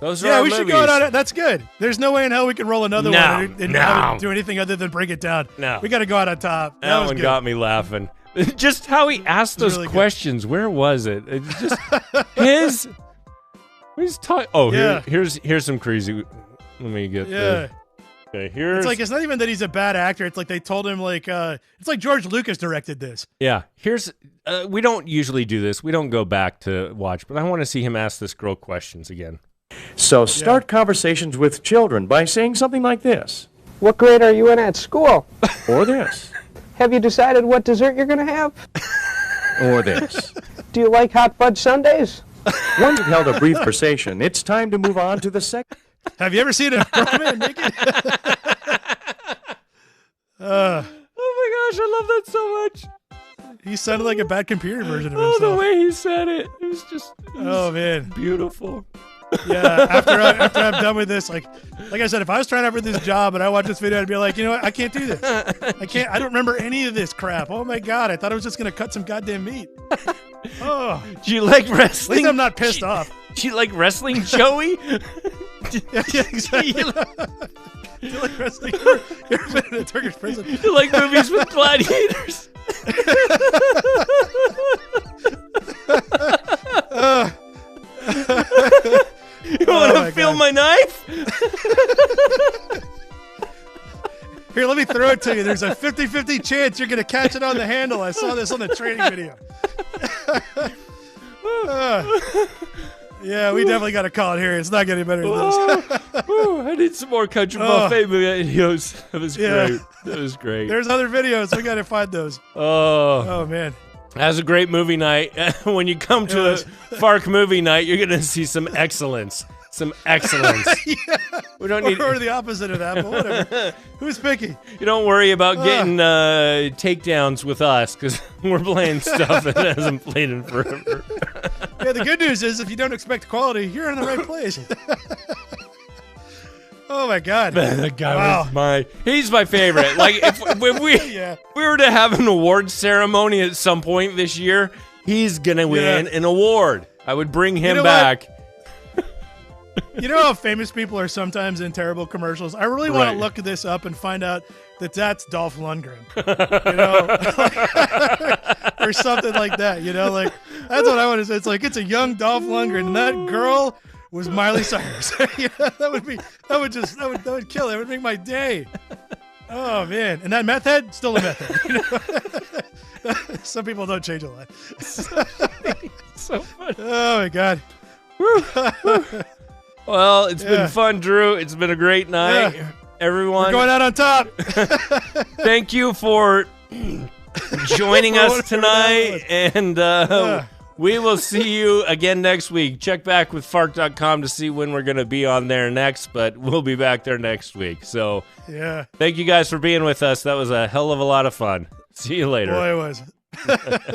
Those are Yeah, our we should movies. go on it. That's good. There's no way in hell we can roll another No, one and no. have it do anything other than break it down. No. We got to go out on top. That was one good. got me laughing. Just how he asked It was those really good. questions. Where was it? It's just his. He's talking. Oh, Yeah. here's some crazy. Let me get. Yeah. Okay, here's. It's like it's not even that he's a bad actor. It's like they told him like it's like George Lucas directed this. Yeah, here's. We don't usually do this. We don't go back to watch, but I want to see him ask this girl questions again. So start conversations with children by saying something like this. What grade are you in at school? Or this. Have you decided what dessert you're going to have? Or this. Do you like hot fudge sundaes? Once you've held a brief conversation, it's time to move on to the second. Have you ever seen a grown man naked? Oh my gosh, I love that so much. He sounded like a bad computer version of Oh, himself. the way he said it. It was just. Oh, man. Beautiful. Yeah, after I'm done with this, like I said, if I was trying out for this job and I watched this video, I'd be like, you know what, I can't do this. I don't remember any of this crap. Oh my God, I thought I was just gonna cut some goddamn meat. Oh, Do you like wrestling? at least I'm not pissed off. Do you like wrestling, Joey? Yeah, exactly. Do you like wrestling? You ever been in a Turkish prison? You like movies with gladiators? You want to feel my knife? Here, let me throw it to you. There's a 50-50 chance you're going to catch it on the handle. I saw this on the training video. Yeah, we definitely got to call it here. It's not getting better than this. I need some more country buffet videos. That was great. That was great. There's other videos. We got to find those. Oh, man. That was a great movie night. When you come to a Fark movie night, you're going to see some excellence. Some excellence. Yeah. We don't need or the opposite of that, but whatever. Who's picky? You don't worry about getting takedowns with us because we're playing stuff that hasn't played in forever. Yeah, the good news is if you don't expect quality, you're in the right place. Oh my God. That guy was he's my favorite. Like if we were to have an award ceremony at some point this year, he's going to win an award. I would bring him back. You know how famous people are sometimes in terrible commercials? I really want to look this up and find out that that's Dolph Lundgren, you know, or something like that. You know, like that's what I want to say. It's like it's a young Dolph Lundgren, and that girl was Miley Cyrus. You know, that would kill it. That would make my day. Oh man, and that meth head, still a meth head. You know? Some people don't change a lot. So funny. Oh my God. Well, it's been fun, Drew. It's been a great night. Everyone. We're going out on top. Thank you for joining us tonight. And we will see you again next week. Check back with Fark.com to see when we're going to be on there next, but we'll be back there next week. So thank you guys for being with us. That was a hell of a lot of fun. See you later. Boy, it was.